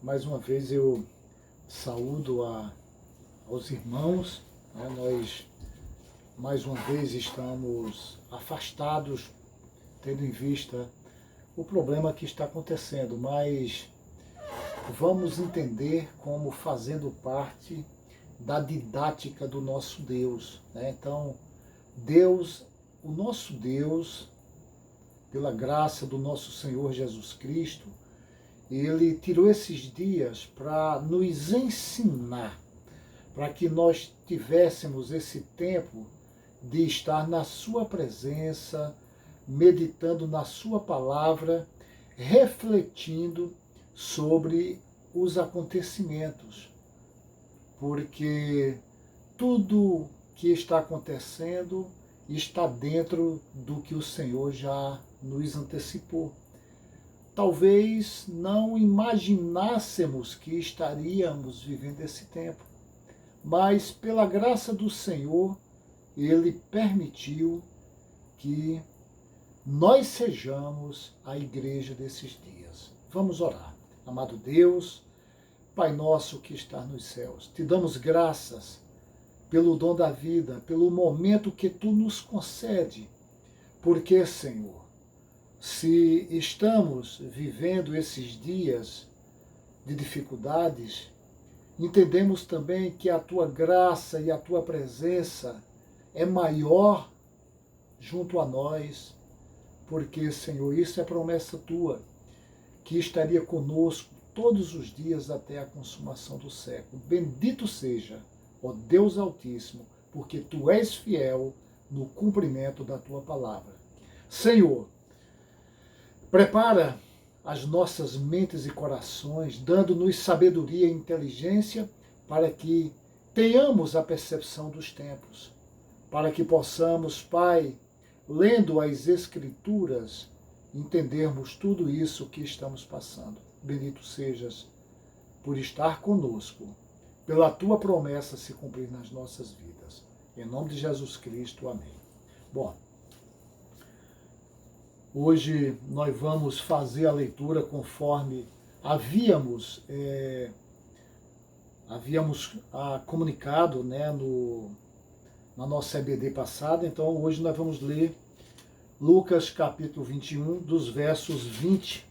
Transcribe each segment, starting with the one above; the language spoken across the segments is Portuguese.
Mais uma vez eu saúdo aos irmãos, né? Nós mais uma vez estamos afastados, tendo em vista o problema que está acontecendo, mas vamos entender como fazendo parte da didática do nosso Deus, né? Então, Deus, o nosso Deus, pela graça do nosso Senhor Jesus Cristo, Ele tirou esses dias para nos ensinar, para que nós tivéssemos esse tempo de estar na Sua presença, meditando na Sua palavra, refletindo sobre os acontecimentos, porque tudo que está acontecendo está dentro do que o Senhor já nos antecipou. Talvez não imaginássemos que estaríamos vivendo esse tempo, mas pela graça do Senhor, Ele permitiu que nós sejamos a igreja desses dias. Vamos orar. Amado Deus, Pai nosso que está nos céus, te damos graças pelo dom da vida, pelo momento que Tu nos concede, porque, Senhor, se estamos vivendo esses dias de dificuldades, entendemos também que a Tua graça e a Tua presença é maior junto a nós, porque, Senhor, isso é promessa Tua, que estaria conosco todos os dias até a consumação do século. Bendito seja, ó Deus Altíssimo, porque Tu és fiel no cumprimento da Tua palavra. Senhor, prepara as nossas mentes e corações, dando-nos sabedoria e inteligência para que tenhamos a percepção dos tempos, para que possamos, Pai, lendo as Escrituras, entendermos tudo isso que estamos passando. Bendito sejas por estar conosco, pela Tua promessa se cumprir nas nossas vidas. Em nome de Jesus Cristo, amém. Bom, hoje nós vamos fazer a leitura conforme havíamos comunicado, né, na nossa EBD passada. Então hoje nós vamos ler Lucas capítulo 21, dos versos 20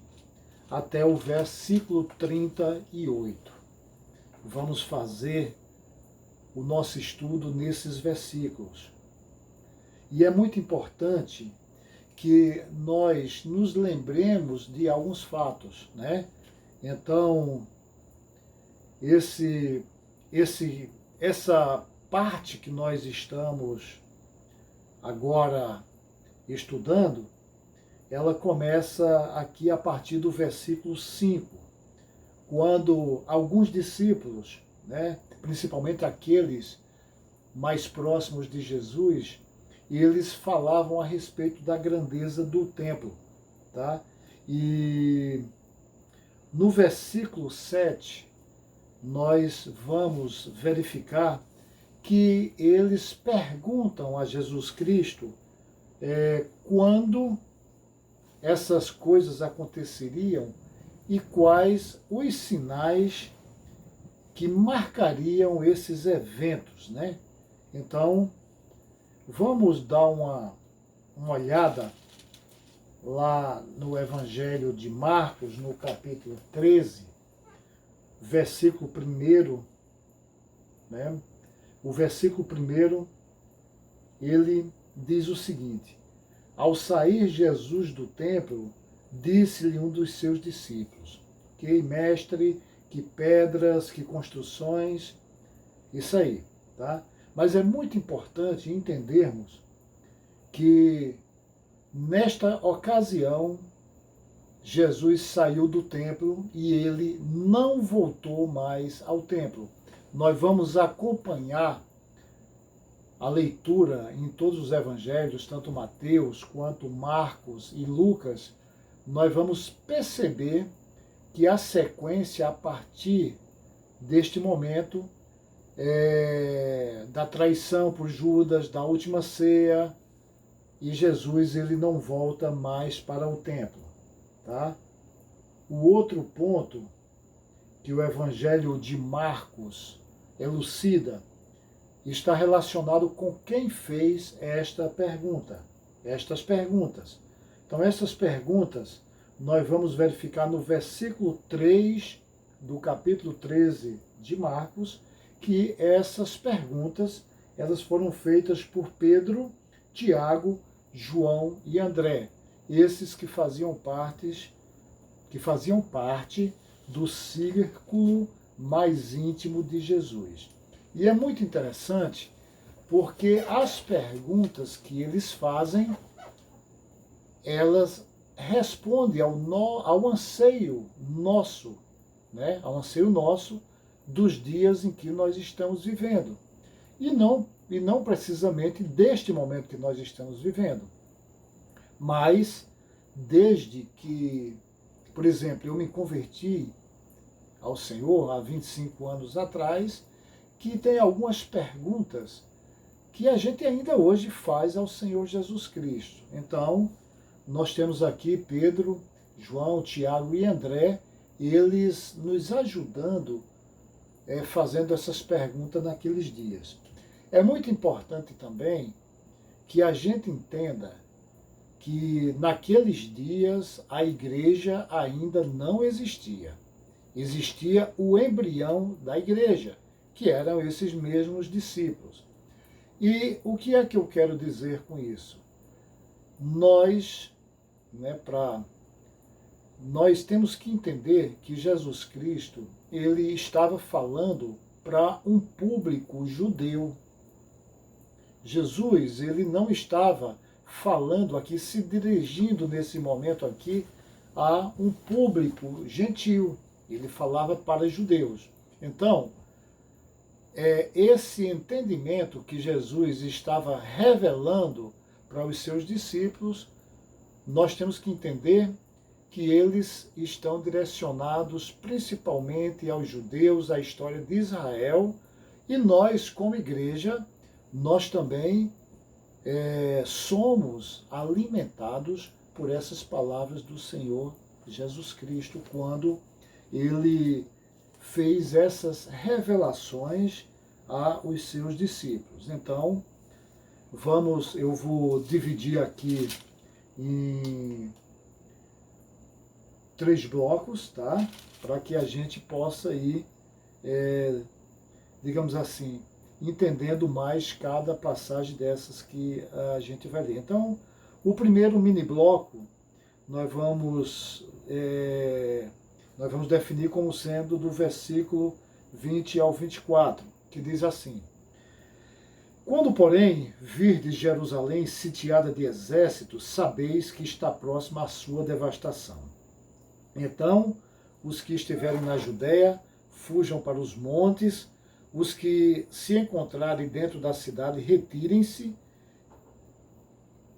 até o versículo 38. Vamos fazer o nosso estudo nesses versículos. E é muito importante que nós nos lembremos de alguns fatos, né? Então, essa parte que nós estamos agora estudando, ela começa aqui a partir do versículo 5, quando alguns discípulos, né, principalmente aqueles mais próximos de Jesus, eles falavam a respeito da grandeza do templo, tá? E no versículo 7, nós vamos verificar que eles perguntam a Jesus Cristo quando essas coisas aconteceriam e quais os sinais que marcariam esses eventos, né? Então, vamos dar uma olhada lá no Evangelho de Marcos, no capítulo 13, versículo 1, né? O versículo 1, ele diz o seguinte: ao sair Jesus do templo, disse-lhe um dos seus discípulos: que mestre, que pedras, que construções, isso aí, tá? Mas é muito importante entendermos que nesta ocasião Jesus saiu do templo e ele não voltou mais ao templo. Nós vamos acompanhar a leitura em todos os evangelhos, tanto Mateus quanto Marcos e Lucas. Nós vamos perceber que a sequência, a partir deste momento, da traição por Judas, da última ceia, e Jesus ele não volta mais para o templo, tá? O outro ponto que o Evangelho de Marcos elucida está relacionado com quem fez esta pergunta, estas perguntas. Então, essas perguntas nós vamos verificar no versículo 3 do capítulo 13 de Marcos, que essas perguntas elas foram feitas por Pedro, Tiago, João e André, esses que faziam parte do círculo mais íntimo de Jesus. E é muito interessante porque as perguntas que eles fazem, elas respondem ao anseio nosso, né? Ao anseio nosso dos dias em que nós estamos vivendo. E não precisamente deste momento que nós estamos vivendo. Mas desde que, por exemplo, eu me converti ao Senhor há 25 anos atrás, que tem algumas perguntas que a gente ainda hoje faz ao Senhor Jesus Cristo. Então, nós temos aqui Pedro, João, Tiago e André, eles nos ajudando, fazendo essas perguntas naqueles dias. É muito importante também que a gente entenda que naqueles dias a igreja ainda não existia. Existia o embrião da igreja, que eram esses mesmos discípulos. E o que é que eu quero dizer com isso? Nós temos que entender que Jesus Cristo, ele estava falando para um público judeu. Jesus, ele não estava falando aqui, se dirigindo nesse momento aqui a um público gentil. Ele falava para judeus. Então, esse entendimento que Jesus estava revelando para os seus discípulos, nós temos que entender que eles estão direcionados principalmente aos judeus, à história de Israel, e nós, como igreja, nós também somos alimentados por essas palavras do Senhor Jesus Cristo, quando ele fez essas revelações aos seus discípulos. Então, eu vou dividir aqui em 3 blocos, tá? Para que a gente possa ir, digamos assim, entendendo mais cada passagem dessas que a gente vai ler. Então, o primeiro mini bloco nós vamos definir como sendo do versículo 20 ao 24, que diz assim: Quando, porém, virdes Jerusalém sitiada de exércitos, sabeis que está próxima a sua devastação. Então, os que estiverem na Judéia, fujam para os montes, os que se encontrarem dentro da cidade, retirem-se,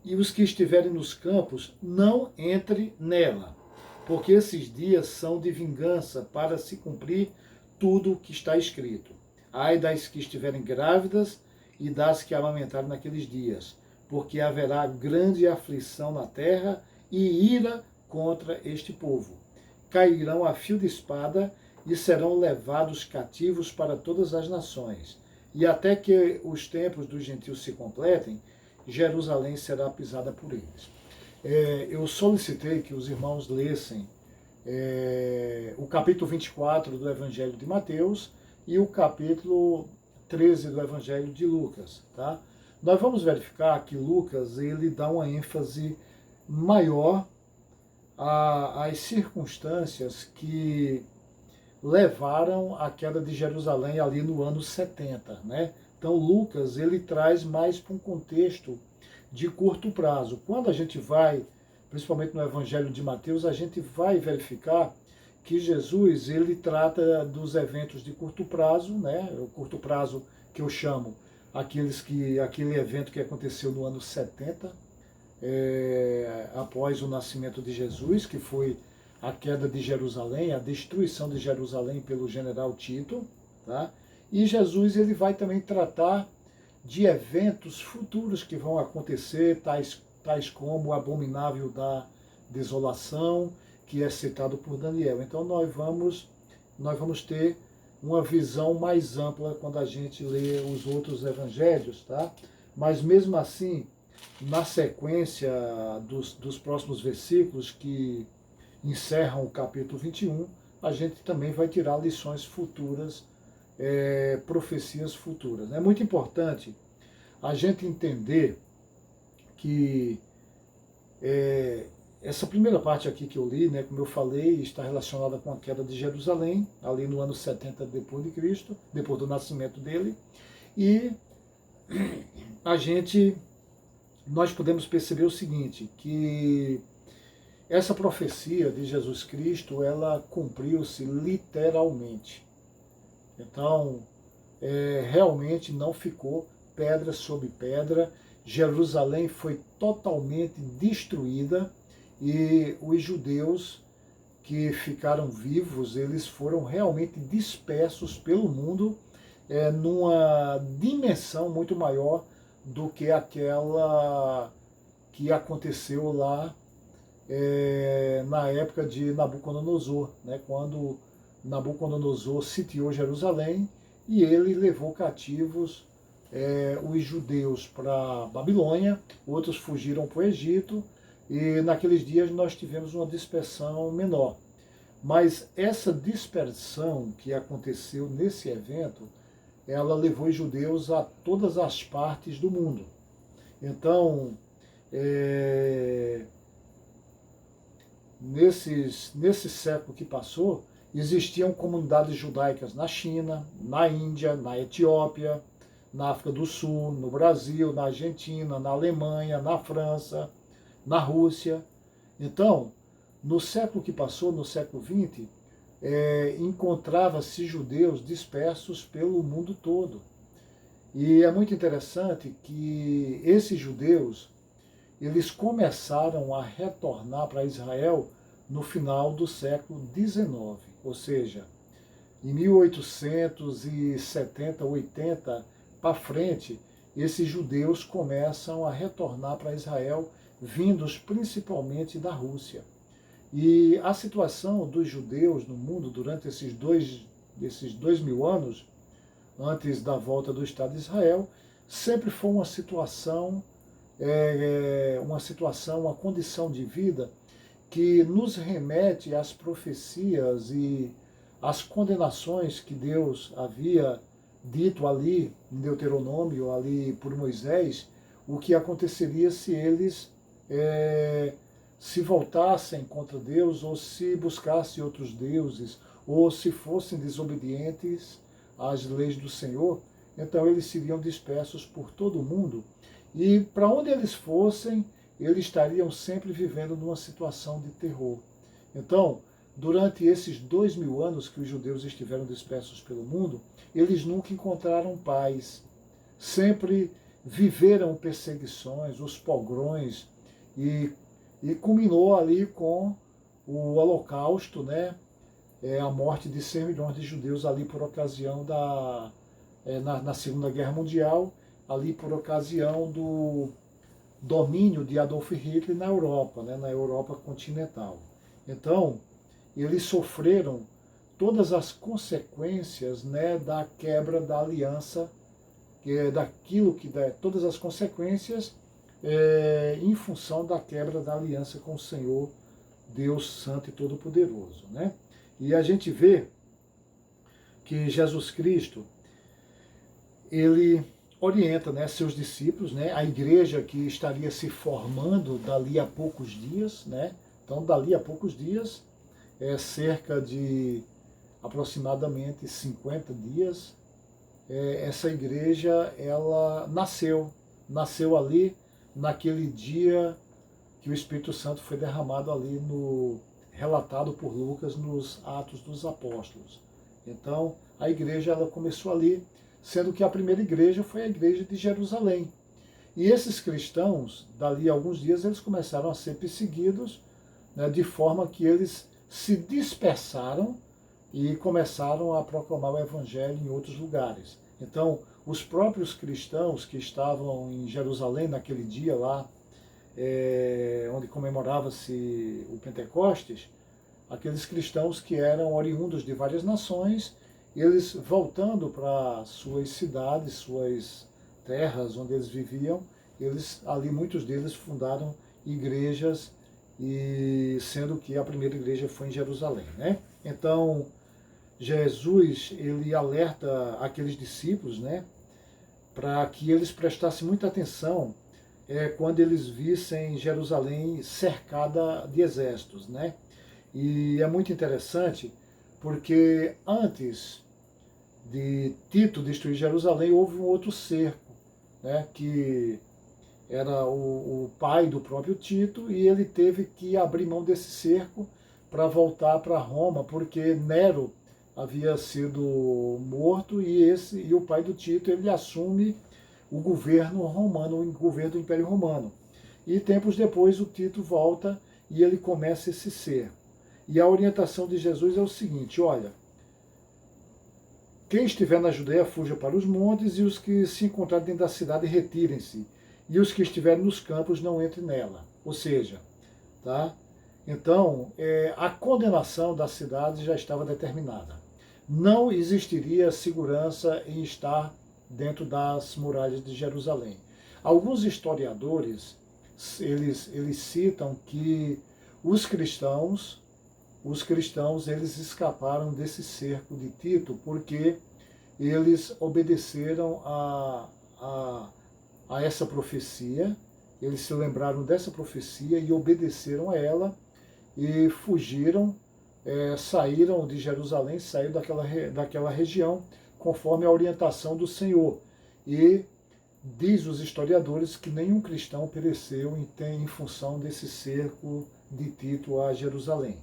e os que estiverem nos campos, não entrem nela, porque esses dias são de vingança, para se cumprir tudo o que está escrito. Ai das que estiverem grávidas e das que amamentarem naqueles dias, porque haverá grande aflição na terra e ira contra este povo. Cairão a fio de espada e serão levados cativos para todas as nações. E até que os tempos dos gentios se completem, Jerusalém será pisada por eles. Eu solicitei que os irmãos lessem o capítulo 24 do Evangelho de Mateus e o capítulo 13 do Evangelho de Lucas. Tá? Nós vamos verificar que Lucas ele dá uma ênfase maior às circunstâncias que levaram à queda de Jerusalém ali no ano 70. Né? Então Lucas ele traz mais para um contexto de curto prazo. Quando a gente vai, principalmente no Evangelho de Mateus, a gente vai verificar que Jesus ele trata dos eventos de curto prazo, né? O curto prazo que eu chamo aquele evento que aconteceu no ano 70, após o nascimento de Jesus, que foi a queda de Jerusalém, a destruição de Jerusalém pelo general Tito, tá? E Jesus ele vai também tratar de eventos futuros que vão acontecer, tais como o abominável da desolação, que é citado por Daniel. Então nós vamos nós vamos ter uma visão mais ampla quando a gente lê os outros evangelhos, tá? Mas mesmo assim, na sequência dos próximos versículos que encerram o capítulo 21, a gente também vai tirar lições futuras, profecias futuras. É muito importante a gente entender que essa primeira parte aqui que eu li, né, como eu falei, está relacionada com a queda de Jerusalém, ali no ano 70 depois de Cristo, depois do nascimento dele, e nós podemos perceber o seguinte, que essa profecia de Jesus Cristo, ela cumpriu-se literalmente. Então, realmente não ficou pedra sobre pedra. Jerusalém foi totalmente destruída e os judeus que ficaram vivos, eles foram realmente dispersos pelo mundo numa dimensão muito maior do que aquela que aconteceu lá na época de Nabucodonosor, né, quando Nabucodonosor sitiou Jerusalém e ele levou cativos os judeus para Babilônia, outros fugiram para o Egito, e naqueles dias nós tivemos uma dispersão menor. Mas essa dispersão que aconteceu nesse evento, ela levou os judeus a todas as partes do mundo. Então, nesse século que passou, existiam comunidades judaicas na China, na Índia, na Etiópia, na África do Sul, no Brasil, na Argentina, na Alemanha, na França, na Rússia. Então, no século que passou, no século XX, encontrava-se judeus dispersos pelo mundo todo. E é muito interessante que esses judeus, eles começaram a retornar para Israel no final do século XIX, ou seja, em 1870, 80 para frente, esses judeus começam a retornar para Israel, vindos principalmente da Rússia. E a situação dos judeus no mundo durante esses 2000 anos, antes da volta do Estado de Israel, sempre foi uma situação, uma condição de vida que nos remete às profecias e às condenações que Deus havia dito ali em Deuteronômio, ali por Moisés, o que aconteceria se eles se voltassem contra Deus, ou se buscassem outros deuses, ou se fossem desobedientes às leis do Senhor. Então eles seriam dispersos por todo o mundo, e para onde eles fossem, eles estariam sempre vivendo numa situação de terror. Então, durante esses 2000 anos que os judeus estiveram dispersos pelo mundo, eles nunca encontraram paz. Sempre viveram perseguições, os pogrões, e culminou ali com o Holocausto, né? A morte de 100 milhões de judeus ali por ocasião na Segunda Guerra Mundial, ali por ocasião do domínio de Adolf Hitler na Europa, né? Na Europa continental. Então, eles sofreram todas as consequências, né, da quebra da aliança, todas as consequências em função da quebra da aliança com o Senhor, Deus Santo e Todo-Poderoso, né? E a gente vê que Jesus Cristo, ele orienta, né, seus discípulos, né, a igreja que estaria se formando dali a poucos dias, né? Então, dali a poucos dias, cerca de aproximadamente 50 dias, essa igreja, ela nasceu ali naquele dia que o Espírito Santo foi derramado ali relatado por Lucas nos Atos dos Apóstolos. Então, a igreja, ela começou ali, sendo que a primeira igreja foi a igreja de Jerusalém. E esses cristãos, dali a alguns dias, eles começaram a ser perseguidos, né, de forma que eles se dispersaram e começaram a proclamar o evangelho em outros lugares. Então, os próprios cristãos que estavam em Jerusalém naquele dia lá, onde comemorava-se o Pentecostes, aqueles cristãos que eram oriundos de várias nações, eles voltando para suas cidades, suas terras onde eles viviam, eles ali muitos deles fundaram igrejas, e sendo que a primeira igreja foi em Jerusalém, né? Então Jesus ele alerta aqueles discípulos, né, para que eles prestassem muita atenção quando eles vissem Jerusalém cercada de exércitos, né? E é muito interessante porque antes de Tito destruir Jerusalém houve um outro cerco, né, que era o pai do próprio Tito, e ele teve que abrir mão desse cerco para voltar para Roma, porque Nero havia sido morto e o pai do Tito ele assume o governo romano, o governo do Império Romano. E tempos depois o Tito volta e ele começa esse cerco. E a orientação de Jesus é o seguinte: olha, quem estiver na Judeia fuja para os montes, e os que se encontrarem dentro da cidade retirem-se, e os que estiverem nos campos não entrem nela. Ou seja, tá? Então, a condenação da cidade já estava determinada. Não existiria segurança em estar dentro das muralhas de Jerusalém. Alguns historiadores, eles citam que os cristãos eles escaparam desse cerco de Tito porque eles obedeceram a essa profecia, eles se lembraram dessa profecia e obedeceram a ela e fugiram, saíram de Jerusalém, saíram daquela região conforme a orientação do Senhor. E diz os historiadores que nenhum cristão pereceu em função desse cerco de Tito a Jerusalém.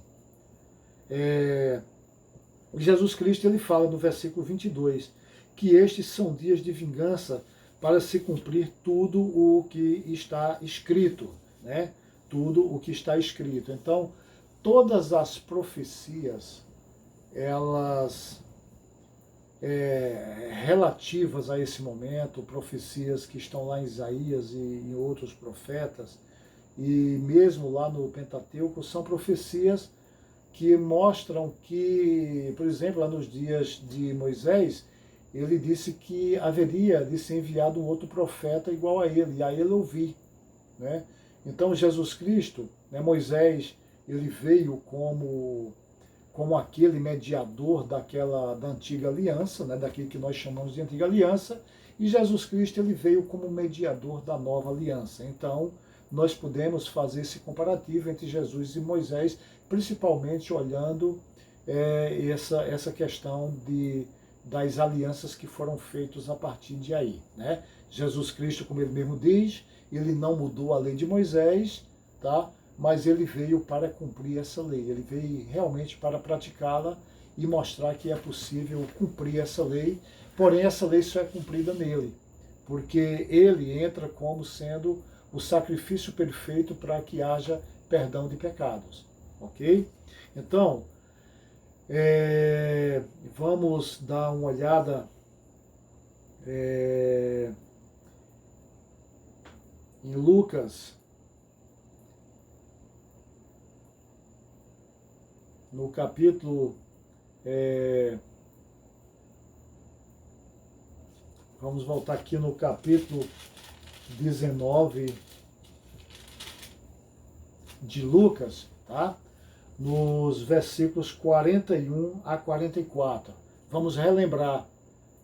Jesus Cristo ele fala no versículo 22 que estes são dias de vingança para se cumprir tudo o que está escrito, né? Tudo o que está escrito. Então, todas as profecias, elas relativas a esse momento, profecias que estão lá em Isaías e em outros profetas, e mesmo lá no Pentateuco, são profecias que mostram que, por exemplo, lá nos dias de Moisés, ele disse que haveria de ser enviado um outro profeta igual a ele, e a ele ouvir, né? Então Jesus Cristo, né, Moisés, ele veio como aquele mediador da antiga aliança, né, daquilo que nós chamamos de antiga aliança, e Jesus Cristo ele veio como mediador da nova aliança. Então nós podemos fazer esse comparativo entre Jesus e Moisés, principalmente olhando essa questão das alianças que foram feitas a partir de aí, né? Jesus Cristo, como ele mesmo diz, ele não mudou a lei de Moisés, tá? Mas ele veio para cumprir essa lei, ele veio realmente para praticá-la e mostrar que é possível cumprir essa lei, porém essa lei só é cumprida nele, porque ele entra como sendo o sacrifício perfeito para que haja perdão de pecados, ok? Então, vamos dar uma olhada em Lucas, no capítulo, vamos voltar aqui no capítulo 19 de Lucas, tá? Nos versículos 41 a 44. Vamos relembrar,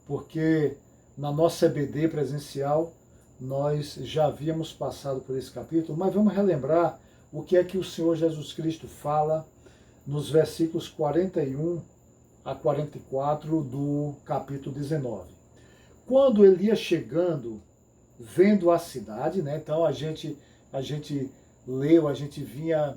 porque na nossa EBD presencial nós já havíamos passado por esse capítulo, mas vamos relembrar o que é que o Senhor Jesus Cristo fala nos versículos 41 a 44 do capítulo 19. Quando ele ia chegando, vendo a cidade, né? Então a gente leu, a gente vinha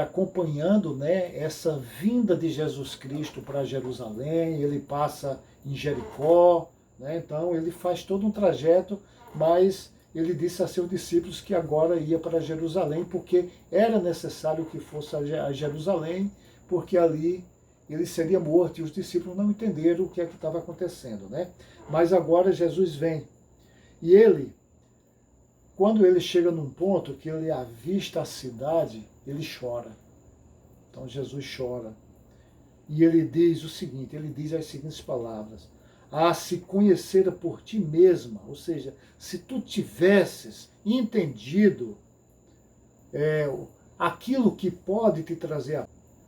acompanhando, né, essa vinda de Jesus Cristo para Jerusalém. Ele passa em Jericó, né? Então ele faz todo um trajeto, mas ele disse a seus discípulos que agora ia para Jerusalém, porque era necessário que fosse a Jerusalém, porque ali ele seria morto, e os discípulos não entenderam o que é que estava acontecendo, né? Mas agora Jesus vem, e ele, quando ele chega num ponto que ele avista a cidade, ele chora. Então Jesus chora. E ele diz o seguinte, ele diz as seguintes palavras: "Ah, se conhecera por ti mesma", ou seja, se tu tivesses entendido aquilo que pode te trazer a...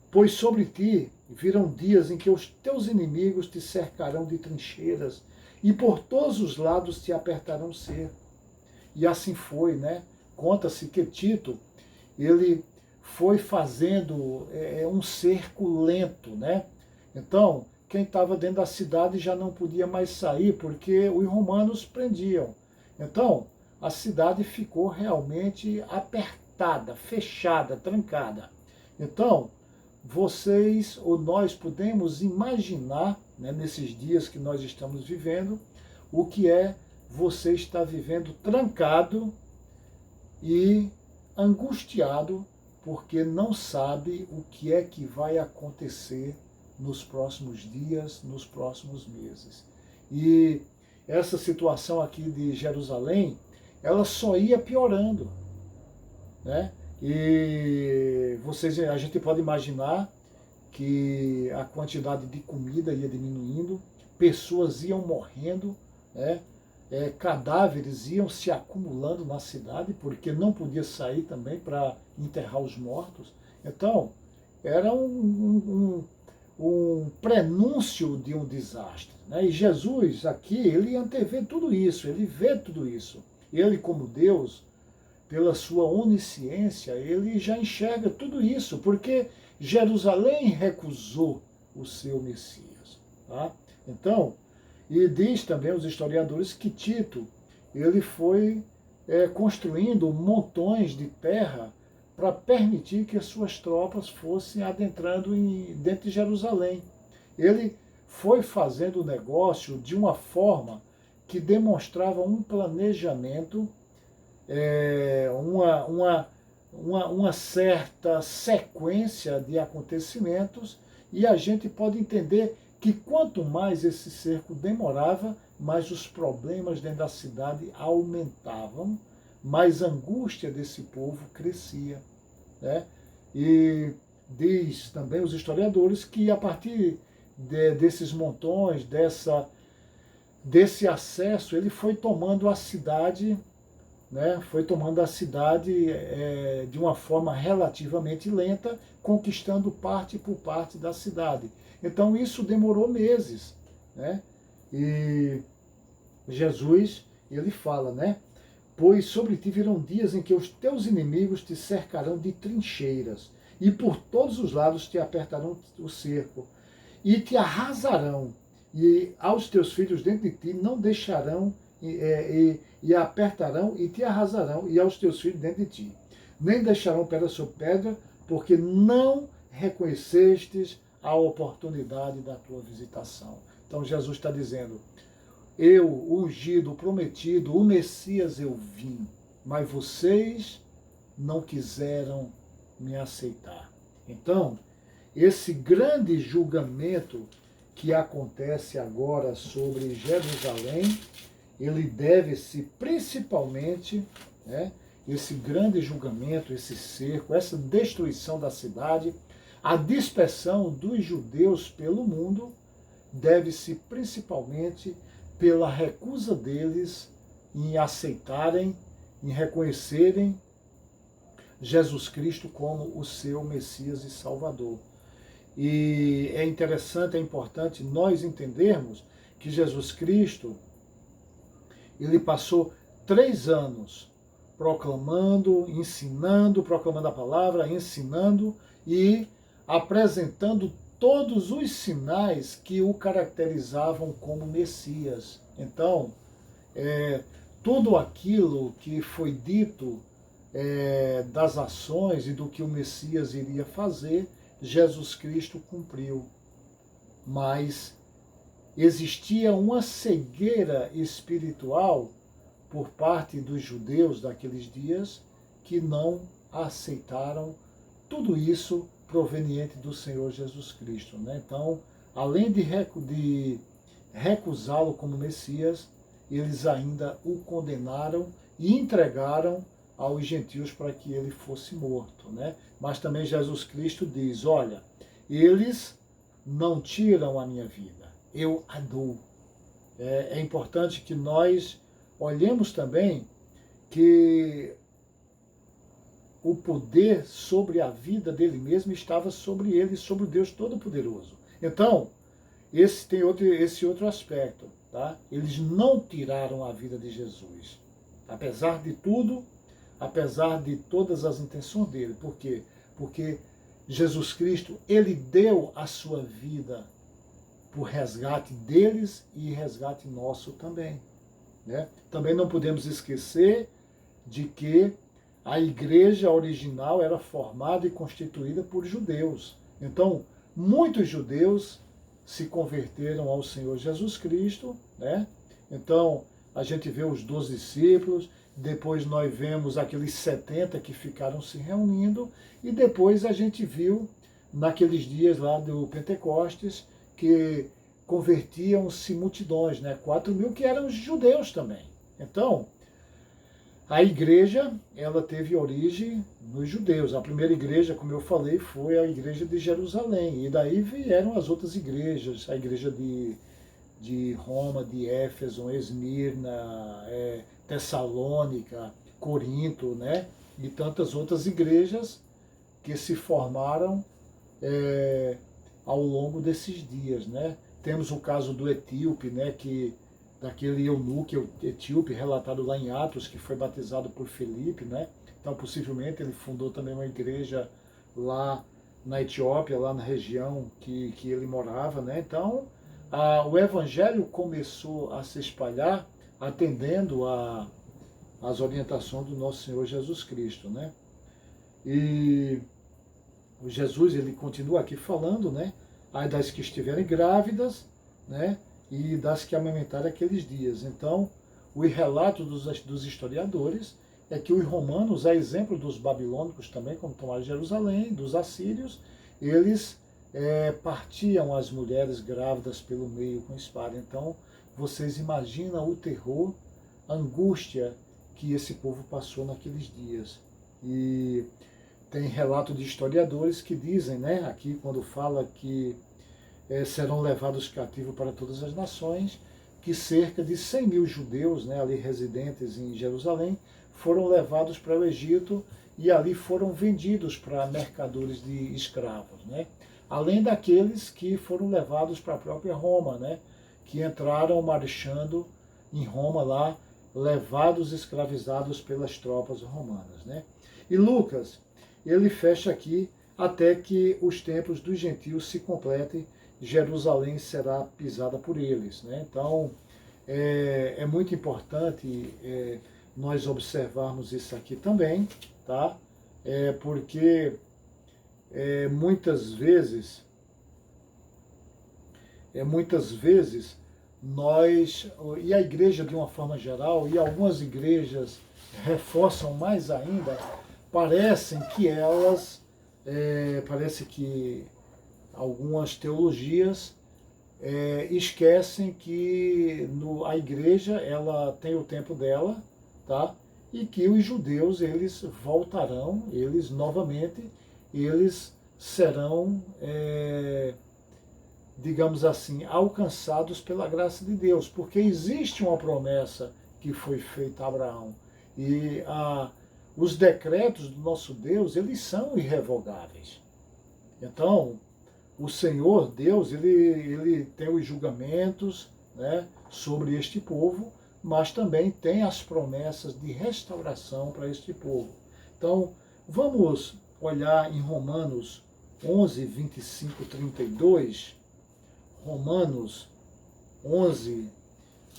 Pois sobre ti virão dias em que os teus inimigos te cercarão de trincheiras e por todos os lados te apertarão cerco. E assim foi, né? Conta-se que Tito, ele foi fazendo um cerco lento, né? Então, quem estava dentro da cidade já não podia mais sair, porque os romanos prendiam. Então, a cidade ficou realmente apertada, fechada, trancada. Então, vocês ou nós podemos imaginar, né, nesses dias que nós estamos vivendo, o que é você estar vivendo trancado e angustiado, porque não sabe o que é que vai acontecer nos próximos dias, nos próximos meses. E essa situação aqui de Jerusalém, ela só ia piorando, né? E a gente pode imaginar que a quantidade de comida ia diminuindo, pessoas iam morrendo, né? Cadáveres iam se acumulando na cidade, porque não podia sair também para enterrar os mortos. Então, era um prenúncio de um desastre, né? E Jesus aqui, ele antevê tudo isso, ele vê tudo isso. Ele, como Deus, pela sua onisciência, ele já enxerga tudo isso, porque Jerusalém recusou o seu Messias. Tá? Então, e diz também os historiadores que Tito, ele foi construindo montões de terra para permitir que as suas tropas fossem adentrando dentro de Jerusalém. Ele foi fazendo o negócio de uma forma que demonstrava um planejamento, uma certa sequência de acontecimentos, e a gente pode entender que quanto mais esse cerco demorava, mais os problemas dentro da cidade aumentavam, mais a angústia desse povo crescia, né? E diz também os historiadores que a partir desses montões, desse acesso, ele foi tomando a cidade, né? Foi tomando a cidade de uma forma relativamente lenta, conquistando parte por parte da cidade. Então isso demorou meses, né? E Jesus, ele fala, né? Pois sobre ti virão dias em que os teus inimigos te cercarão de trincheiras, e por todos os lados te apertarão o cerco, e te arrasarão, e aos teus filhos dentro de ti não deixarão, e apertarão e te arrasarão, e aos teus filhos dentro de ti. Nem deixarão pedra sobre pedra, porque não reconhecestes a oportunidade da tua visitação. Então Jesus está dizendo: eu, o ungido, o prometido, o Messias, eu vim, mas vocês não quiseram me aceitar. Então, esse grande julgamento que acontece agora sobre Jerusalém, ele deve-se principalmente, né, esse grande julgamento, esse cerco, essa destruição da cidade, a dispersão dos judeus pelo mundo, deve-se principalmente pela recusa deles em aceitarem, em reconhecerem Jesus Cristo como o seu Messias e Salvador. E é interessante, é importante nós entendermos que Jesus Cristo, ele passou 3 anos proclamando, ensinando, proclamando a palavra, ensinando e apresentando todos os sinais que o caracterizavam como Messias. Então, tudo aquilo que foi dito das ações e do que o Messias iria fazer, Jesus Cristo cumpriu. Mas existia uma cegueira espiritual por parte dos judeus daqueles dias que não aceitaram tudo isso proveniente do Senhor Jesus Cristo, né? Então, além de recusá-lo como Messias, eles ainda o condenaram e entregaram aos gentios para que ele fosse morto, né? Mas também Jesus Cristo diz, olha, eles não tiram a minha vida, eu a dou. É importante que nós olhemos também que o poder sobre a vida dele mesmo estava sobre ele, sobre o Deus Todo-Poderoso. Então, esse outro aspecto, tá? Eles não tiraram a vida de Jesus, apesar de tudo, apesar de todas as intenções dele. Por quê? Porque Jesus Cristo, ele deu a sua vida por resgate deles e resgate nosso também, né? Também não podemos esquecer de que a igreja original era formada e constituída por judeus. Então, muitos judeus se converteram ao Senhor Jesus Cristo, né? Então, a gente vê os 12 discípulos, depois nós vemos aqueles 70 que ficaram se reunindo, e depois a gente viu, naqueles dias lá do Pentecostes, que convertiam-se multidões, né? 4.000 que eram judeus também. Então, a igreja, ela teve origem nos judeus. A primeira igreja, como eu falei, foi a igreja de Jerusalém. E daí vieram as outras igrejas, a igreja de Roma, de Éfeso, Esmirna, Tessalônica, Corinto, né? E tantas outras igrejas que se formaram ao longo desses dias, né? Temos o caso do etíope, né? Daquele eunuco etíope relatado lá em Atos, que foi batizado por Felipe, né? Então, possivelmente, ele fundou também uma igreja lá na Etiópia, lá na região que ele morava, né? Então, o evangelho começou a se espalhar atendendo às orientações do nosso Senhor Jesus Cristo, né? E o Jesus, ele continua aqui falando, né? Ai das que estiverem grávidas, né? E das que amamentaram aqueles dias. Então, o relato dos historiadores é que os romanos, a exemplo dos babilônicos também, como tomaram Jerusalém, dos assírios, eles partiam as mulheres grávidas pelo meio com espada. Então, vocês imaginam o terror, a angústia que esse povo passou naqueles dias. E tem relato de historiadores que dizem, né, aqui quando fala que serão levados cativos para todas as nações, que cerca de 100.000 judeus, né, ali residentes em Jerusalém, foram levados para o Egito e ali foram vendidos para mercadores de escravos, né? Além daqueles que foram levados para a própria Roma, né, que entraram marchando em Roma lá, levados escravizados pelas tropas romanas, né? E Lucas, ele fecha aqui até que os tempos dos gentios se completem, Jerusalém será pisada por eles, né? Então, é muito importante nós observarmos isso aqui também, tá? Porque muitas vezes nós, e a igreja de uma forma geral, e algumas igrejas reforçam mais ainda, parece que algumas teologias esquecem que a igreja ela tem o tempo dela, tá? E que os judeus eles voltarão, eles novamente, eles serão, digamos assim, alcançados pela graça de Deus, porque existe uma promessa que foi feita a Abraão e os decretos do nosso Deus eles são irrevogáveis. Então, o Senhor Deus, ele tem os julgamentos, né, sobre este povo, mas também tem as promessas de restauração para este povo. Então, vamos olhar em Romanos 11, 25, 32. Romanos 11,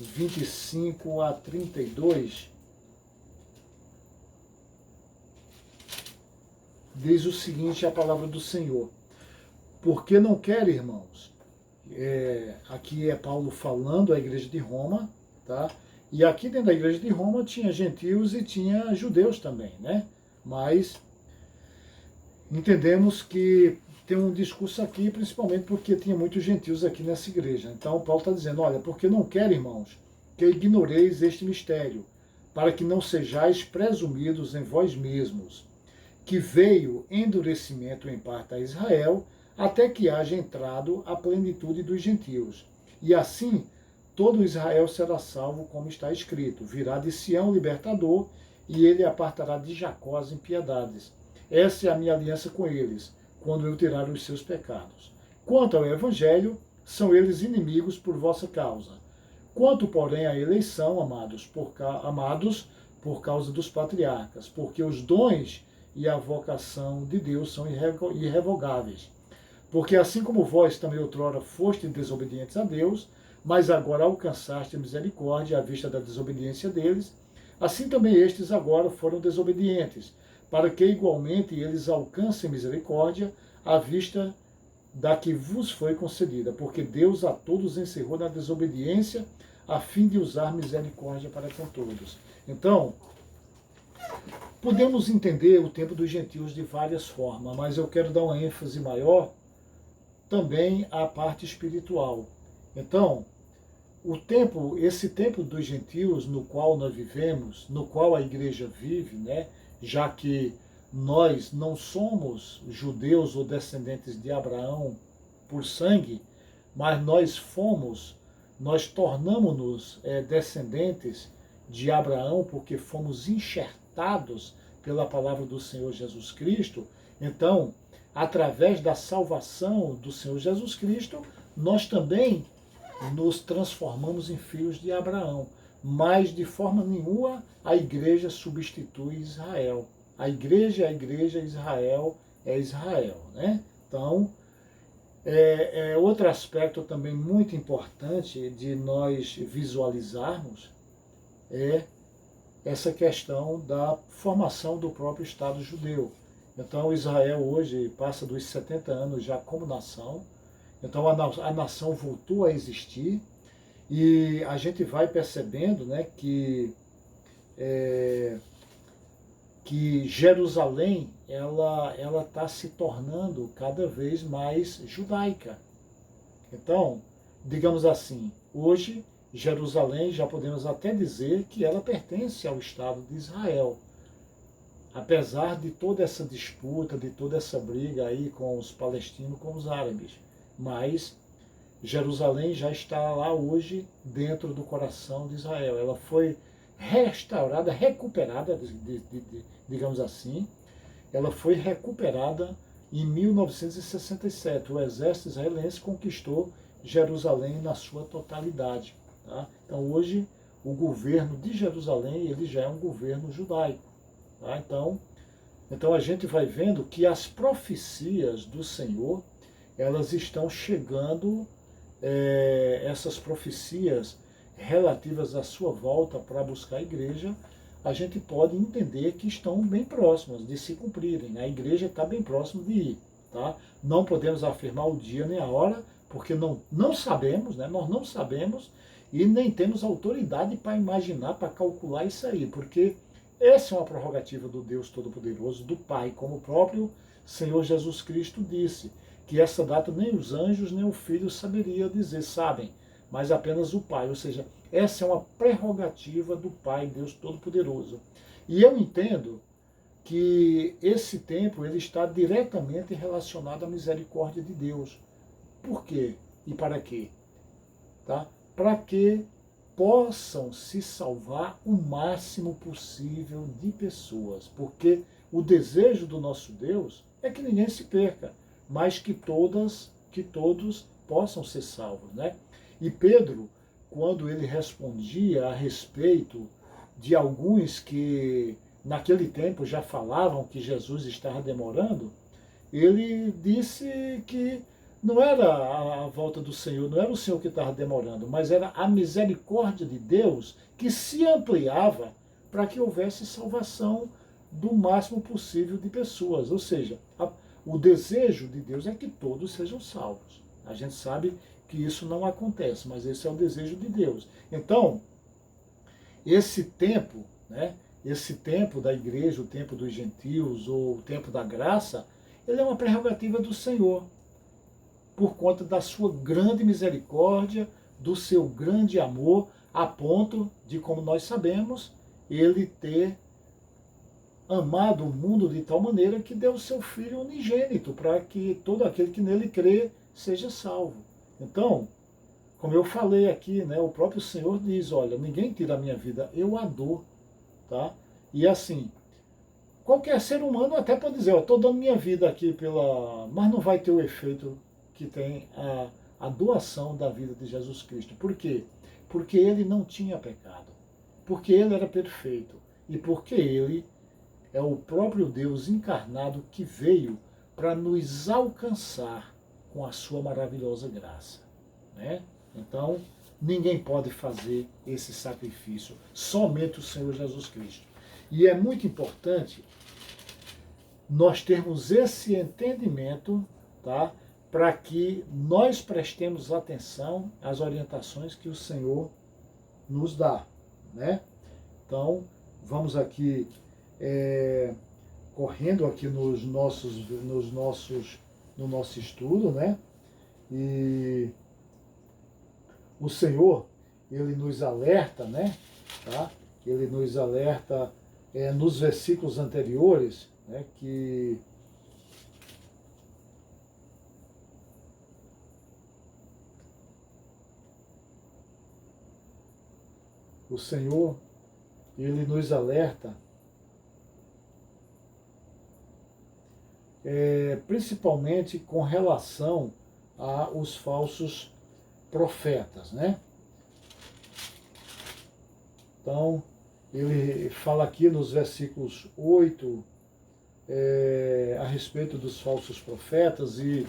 25 a 32. Diz o seguinte a palavra do Senhor. Porque não quer, irmãos, aqui é Paulo falando à igreja de Roma, tá? E aqui dentro da igreja de Roma tinha gentios e tinha judeus também, né? Mas entendemos que tem um discurso aqui, principalmente porque tinha muitos gentios aqui nessa igreja. Então Paulo está dizendo, olha, porque não quer, irmãos, que ignoreis este mistério, para que não sejais presumidos em vós mesmos, que veio endurecimento em parte a Israel, até que haja entrado a plenitude dos gentios. E assim, todo Israel será salvo, como está escrito: virá de Sião o libertador, e ele apartará de Jacó as impiedades. Essa é a minha aliança com eles, quando eu tirar os seus pecados. Quanto ao evangelho, são eles inimigos por vossa causa. Quanto, porém, à eleição, amados por causa dos patriarcas, porque os dons e a vocação de Deus são irrevogáveis. Porque assim como vós também outrora fostes desobedientes a Deus, mas agora alcançaste a misericórdia à vista da desobediência deles, assim também estes agora foram desobedientes, para que igualmente eles alcancem misericórdia à vista da que vos foi concedida, porque Deus a todos encerrou na desobediência, a fim de usar misericórdia para com todos. Então, podemos entender o tempo dos gentios de várias formas, mas eu quero dar uma ênfase maior também à parte espiritual. Então, esse tempo dos gentios no qual nós vivemos, no qual a igreja vive, né, já que nós não somos judeus ou descendentes de Abraão por sangue, mas nós tornamos-nos descendentes de Abraão porque fomos enxertados pela palavra do Senhor Jesus Cristo. Então, através da salvação do Senhor Jesus Cristo, nós também nos transformamos em filhos de Abraão. Mas, de forma nenhuma, a igreja substitui Israel. A igreja é a igreja, Israel é Israel, né? Então, outro aspecto também muito importante de nós visualizarmos é essa questão da formação do próprio Estado judeu. Então, Israel hoje passa dos 70 anos já como nação. Então, a nação voltou a existir e a gente vai percebendo, né, que Jerusalém ela está se tornando cada vez mais judaica. Então, digamos assim, hoje Jerusalém já podemos até dizer que ela pertence ao Estado de Israel. Apesar de toda essa disputa, de toda essa briga aí com os palestinos, com os árabes. Mas Jerusalém já está lá hoje dentro do coração de Israel. Ela foi restaurada, recuperada, digamos assim, ela foi recuperada em 1967. O exército israelense conquistou Jerusalém na sua totalidade. Tá? Então hoje o governo de Jerusalém ele já é um governo judaico. Tá? Então a gente vai vendo que as profecias do Senhor elas estão chegando, essas profecias relativas à sua volta para buscar a igreja, a gente pode entender que estão bem próximas de se cumprirem. A igreja está bem próxima de ir. Tá? Não podemos afirmar o dia nem a hora, porque não sabemos, né? Nós não sabemos e nem temos autoridade para imaginar, para calcular isso aí, porque essa é uma prerrogativa do Deus Todo-Poderoso, do Pai, como o próprio Senhor Jesus Cristo disse, que essa data nem os anjos nem o Filho saberia dizer, sabem, mas apenas o Pai. Ou seja, essa é uma prerrogativa do Pai, Deus Todo-Poderoso. E eu entendo que esse tempo ele está diretamente relacionado à misericórdia de Deus. Por quê e para quê? Tá? Para que possam se salvar o máximo possível de pessoas. Porque o desejo do nosso Deus é que ninguém se perca, mas que todos possam ser salvos, né? E Pedro, quando ele respondia a respeito de alguns que naquele tempo já falavam que Jesus estava demorando, ele disse que não era a volta do Senhor, não era o Senhor que estava demorando, mas era a misericórdia de Deus que se ampliava para que houvesse salvação do máximo possível de pessoas. Ou seja, o desejo de Deus é que todos sejam salvos. A gente sabe que isso não acontece, mas esse é o desejo de Deus. Então, esse tempo, né, esse tempo da igreja, o tempo dos gentios, ou o tempo da graça, ele é uma prerrogativa do Senhor, por conta da sua grande misericórdia, do seu grande amor, a ponto de, como nós sabemos, ele ter amado o mundo de tal maneira que deu o seu Filho unigênito, para que todo aquele que nele crê seja salvo. Então, como eu falei aqui, né, o próprio Senhor diz, olha, ninguém tira a minha vida, eu a dou. Tá? E assim, qualquer ser humano até pode dizer, eu estou dando minha vida aqui mas não vai ter o efeito que tem a doação da vida de Jesus Cristo. Por quê? Porque ele não tinha pecado. Porque ele era perfeito. E porque ele é o próprio Deus encarnado que veio para nos alcançar com a sua maravilhosa graça. Né? Então, ninguém pode fazer esse sacrifício, somente o Senhor Jesus Cristo. E é muito importante nós termos esse entendimento, tá? Para que nós prestemos atenção às orientações que o Senhor nos dá. Né? Então, vamos aqui correndo aqui no nosso estudo, né? E o Senhor, ele nos alerta, né? Tá? Ele nos alerta nos versículos anteriores, né? Que o Senhor, ele nos alerta principalmente com relação aos falsos profetas, né? Então, ele fala aqui nos versículos 8 a respeito dos falsos profetas, e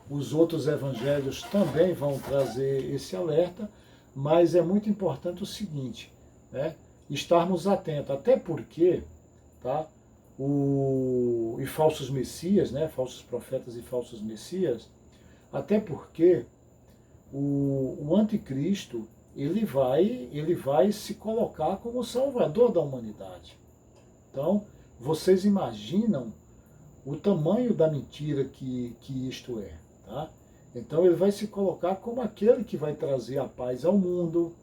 os outros evangelhos também vão trazer esse alerta, mas é muito importante o seguinte, né? Estarmos atentos, até porque, tá? E falsos messias, né? Falsos profetas e falsos messias, até porque o anticristo ele vai se colocar como o salvador da humanidade. Então, vocês imaginam o tamanho da mentira que isto é. Tá? Então, ele vai se colocar como aquele que vai trazer a paz ao mundo,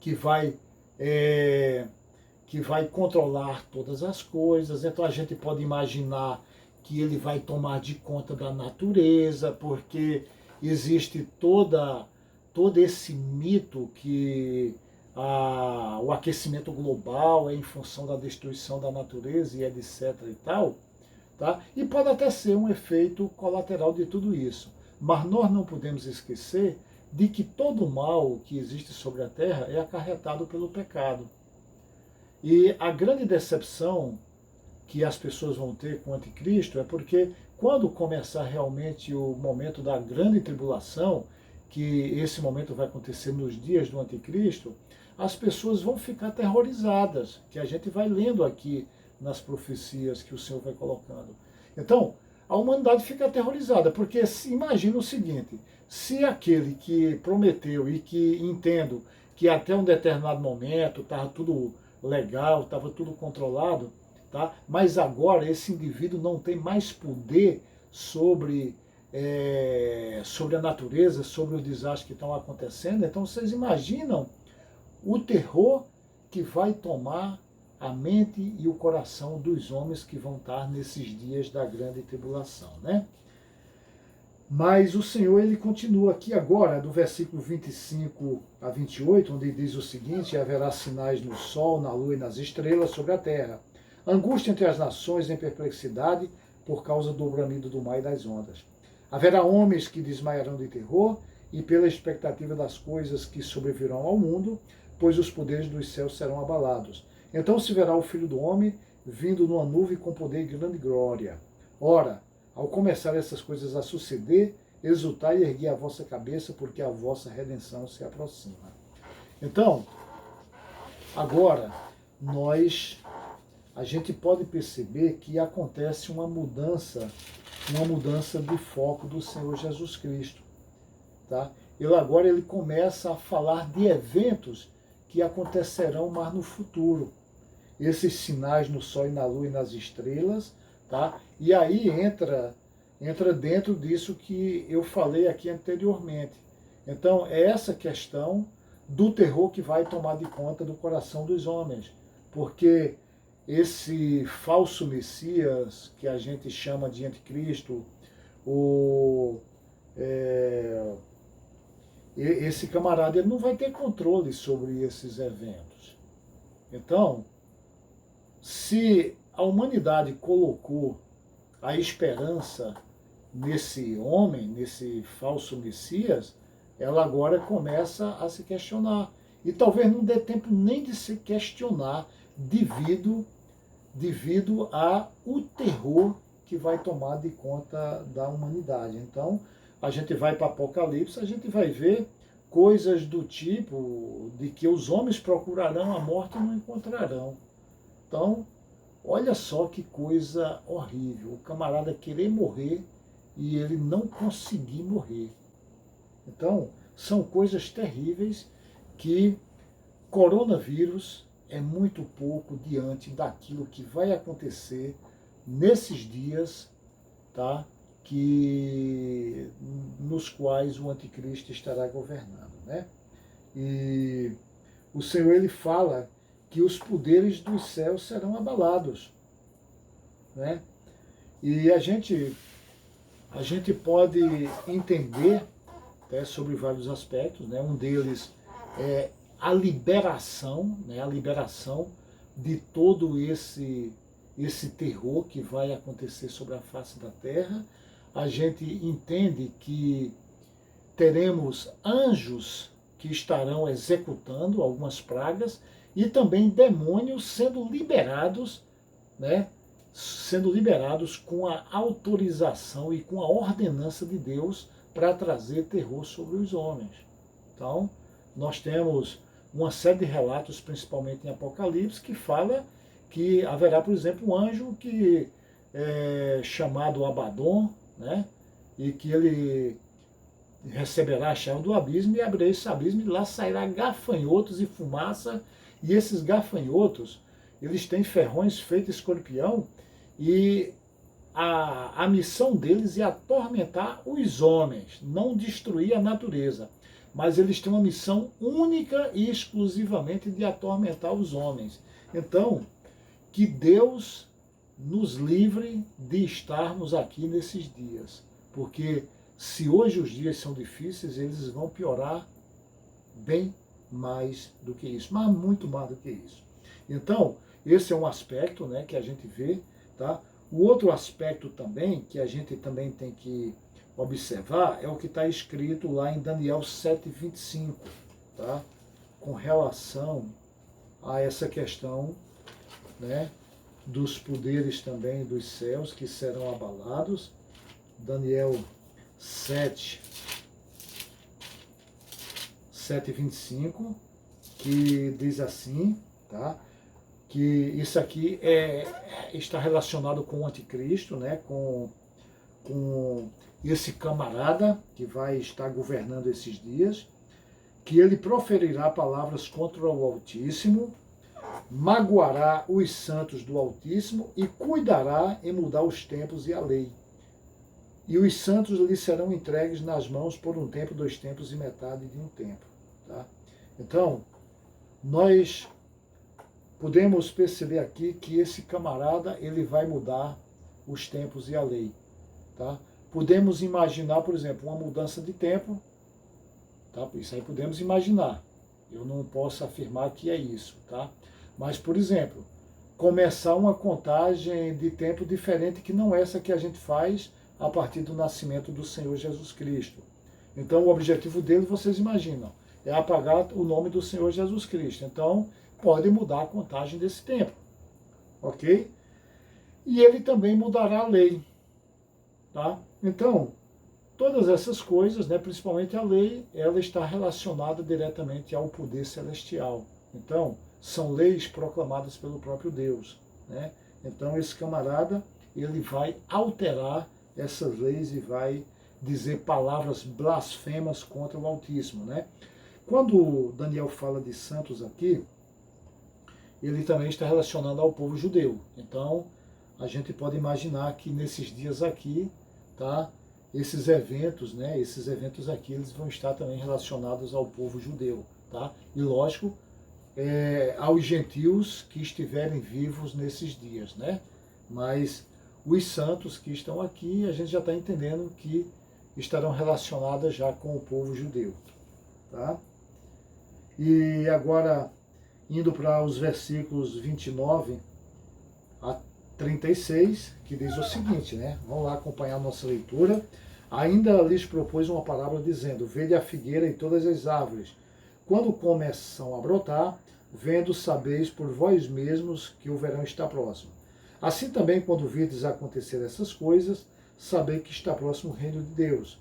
que vai controlar todas as coisas. Então, a gente pode imaginar que ele vai tomar de conta da natureza, porque existe todo esse mito que o aquecimento global é em função da destruição da natureza e etc. e tal, tá? E pode até ser um efeito colateral de tudo isso. Mas nós não podemos esquecer de que todo o mal que existe sobre a Terra é acarretado pelo pecado. E a grande decepção que as pessoas vão ter com o anticristo é porque quando começar realmente o momento da grande tribulação, que esse momento vai acontecer nos dias do anticristo, as pessoas vão ficar aterrorizadas, que a gente vai lendo aqui nas profecias que o Senhor vai colocando. Então, a humanidade fica aterrorizada, porque imagina o seguinte, se aquele que prometeu e que entendo que até um determinado momento estava tudo legal, estava tudo controlado, tá? Mas agora esse indivíduo não tem mais poder sobre a natureza, sobre os desastres que estão acontecendo. Então vocês imaginam o terror que vai tomar a mente e o coração dos homens que vão estar nesses dias da grande tribulação, né? Mas o Senhor, ele continua aqui agora, do versículo 25 a 28, onde diz o seguinte: haverá sinais no sol, na lua e nas estrelas sobre a terra, angústia entre as nações em perplexidade por causa do bramido do mar e das ondas. Haverá homens que desmaiarão de terror e pela expectativa das coisas que sobrevirão ao mundo, pois os poderes dos céus serão abalados. Então se verá o Filho do Homem vindo numa nuvem com poder e grande glória. Ora, ao começar essas coisas a suceder, exultai e erguei a vossa cabeça, porque a vossa redenção se aproxima. Então, agora, a gente pode perceber que acontece uma mudança de foco do Senhor Jesus Cristo. Tá? Agora ele começa a falar de eventos que acontecerão mais no futuro. Esses sinais no sol e na lua e nas estrelas, tá? E aí entra dentro disso que eu falei aqui anteriormente. Então, é essa questão do terror que vai tomar de conta do coração dos homens. porque esse falso Messias, que a gente chama de anticristo, esse camarada ele não vai ter controle sobre esses eventos. Então, se a humanidade colocou a esperança nesse homem, nesse falso Messias, ela agora começa a se questionar. E talvez não dê tempo nem de se questionar devido ao terror que vai tomar de conta da humanidade. Então, a gente vai para Apocalipse, a gente vai ver coisas do tipo de que os homens procurarão a morte e não encontrarão. Então, olha só que coisa horrível. O camarada querer morrer e ele não conseguir morrer. Então, são coisas terríveis que coronavírus é muito pouco diante daquilo que vai acontecer nesses dias, tá? Nos quais o anticristo estará governando, né? E o Senhor ele fala que os poderes dos céus serão abalados, né? E a gente pode entender, né, sobre vários aspectos, né? Um deles é a liberação, né? A liberação de todo esse terror que vai acontecer sobre a face da terra. A gente entende que teremos anjos que estarão executando algumas pragas e também demônios sendo liberados, né? Sendo liberados com a autorização e com a ordenança de Deus para trazer terror sobre os homens. Então, nós temos uma série de relatos, principalmente em Apocalipse, que fala que haverá, por exemplo, um anjo que é chamado Abaddon, né? E que ele receberá a chave do abismo e abrirá esse abismo e lá sairá gafanhotos e fumaça, e esses gafanhotos, eles têm ferrões feitos escorpião, e a missão deles é atormentar os homens, não destruir a natureza, mas eles têm uma missão única e exclusivamente de atormentar os homens. Então, que Deus nos livre de estarmos aqui nesses dias, porque se hoje os dias são difíceis, eles vão piorar bem mais do que isso, mas muito mais do que isso. Então, esse é um aspecto, né, que a gente vê, tá? O outro aspecto também, que a gente também tem que observar, é o que está escrito lá em Daniel 7,25, tá? Com relação a essa questão, né, dos poderes também dos céus que serão abalados. Daniel 7,25, que diz assim, tá? Que isso aqui está relacionado com o anticristo, né? Com esse camarada que vai estar governando esses dias, que ele proferirá palavras contra o Altíssimo, magoará os santos do Altíssimo e cuidará em mudar os tempos e a lei. E os santos lhe serão entregues nas mãos por um tempo, 2 tempos e metade de um tempo. Tá? Então, nós podemos perceber aqui que esse camarada ele vai mudar os tempos e a lei. Tá? Podemos imaginar, por exemplo, uma mudança de tempo. Tá? Isso aí podemos imaginar. Eu não posso afirmar que é isso. Tá? Mas, por exemplo, começar uma contagem de tempo diferente que não essa que a gente faz a partir do nascimento do Senhor Jesus Cristo. Então, o objetivo dele, vocês imaginam, é apagar o nome do Senhor Jesus Cristo. Então, pode mudar a contagem desse tempo. Ok? E ele também mudará a lei. Tá? Então, todas essas coisas, né, principalmente a lei, ela está relacionada diretamente ao poder celestial. Então, são leis proclamadas pelo próprio Deus. Né? Então, esse camarada, ele vai alterar essas leis e vai dizer palavras blasfemas contra o Altíssimo. Né? Quando Daniel fala de santos aqui, ele também está relacionando ao povo judeu. Então, a gente pode imaginar que nesses dias aqui, tá, esses eventos, né, esses eventos aqui, eles vão estar também relacionados ao povo judeu. Tá? E lógico, aos gentios que estiverem vivos nesses dias, né? Mas os santos que estão aqui, a gente já está entendendo que estarão relacionadas já com o povo judeu, tá? E agora, indo para os versículos 29 a 36, que diz o seguinte, né? Vamos lá acompanhar a nossa leitura. Ainda lhes propôs uma parábola dizendo: vede a figueira e todas as árvores. Quando começam a brotar, vendo, sabeis por vós mesmos que o verão está próximo. Assim também, quando virdes acontecer essas coisas, sabei que está próximo o reino de Deus.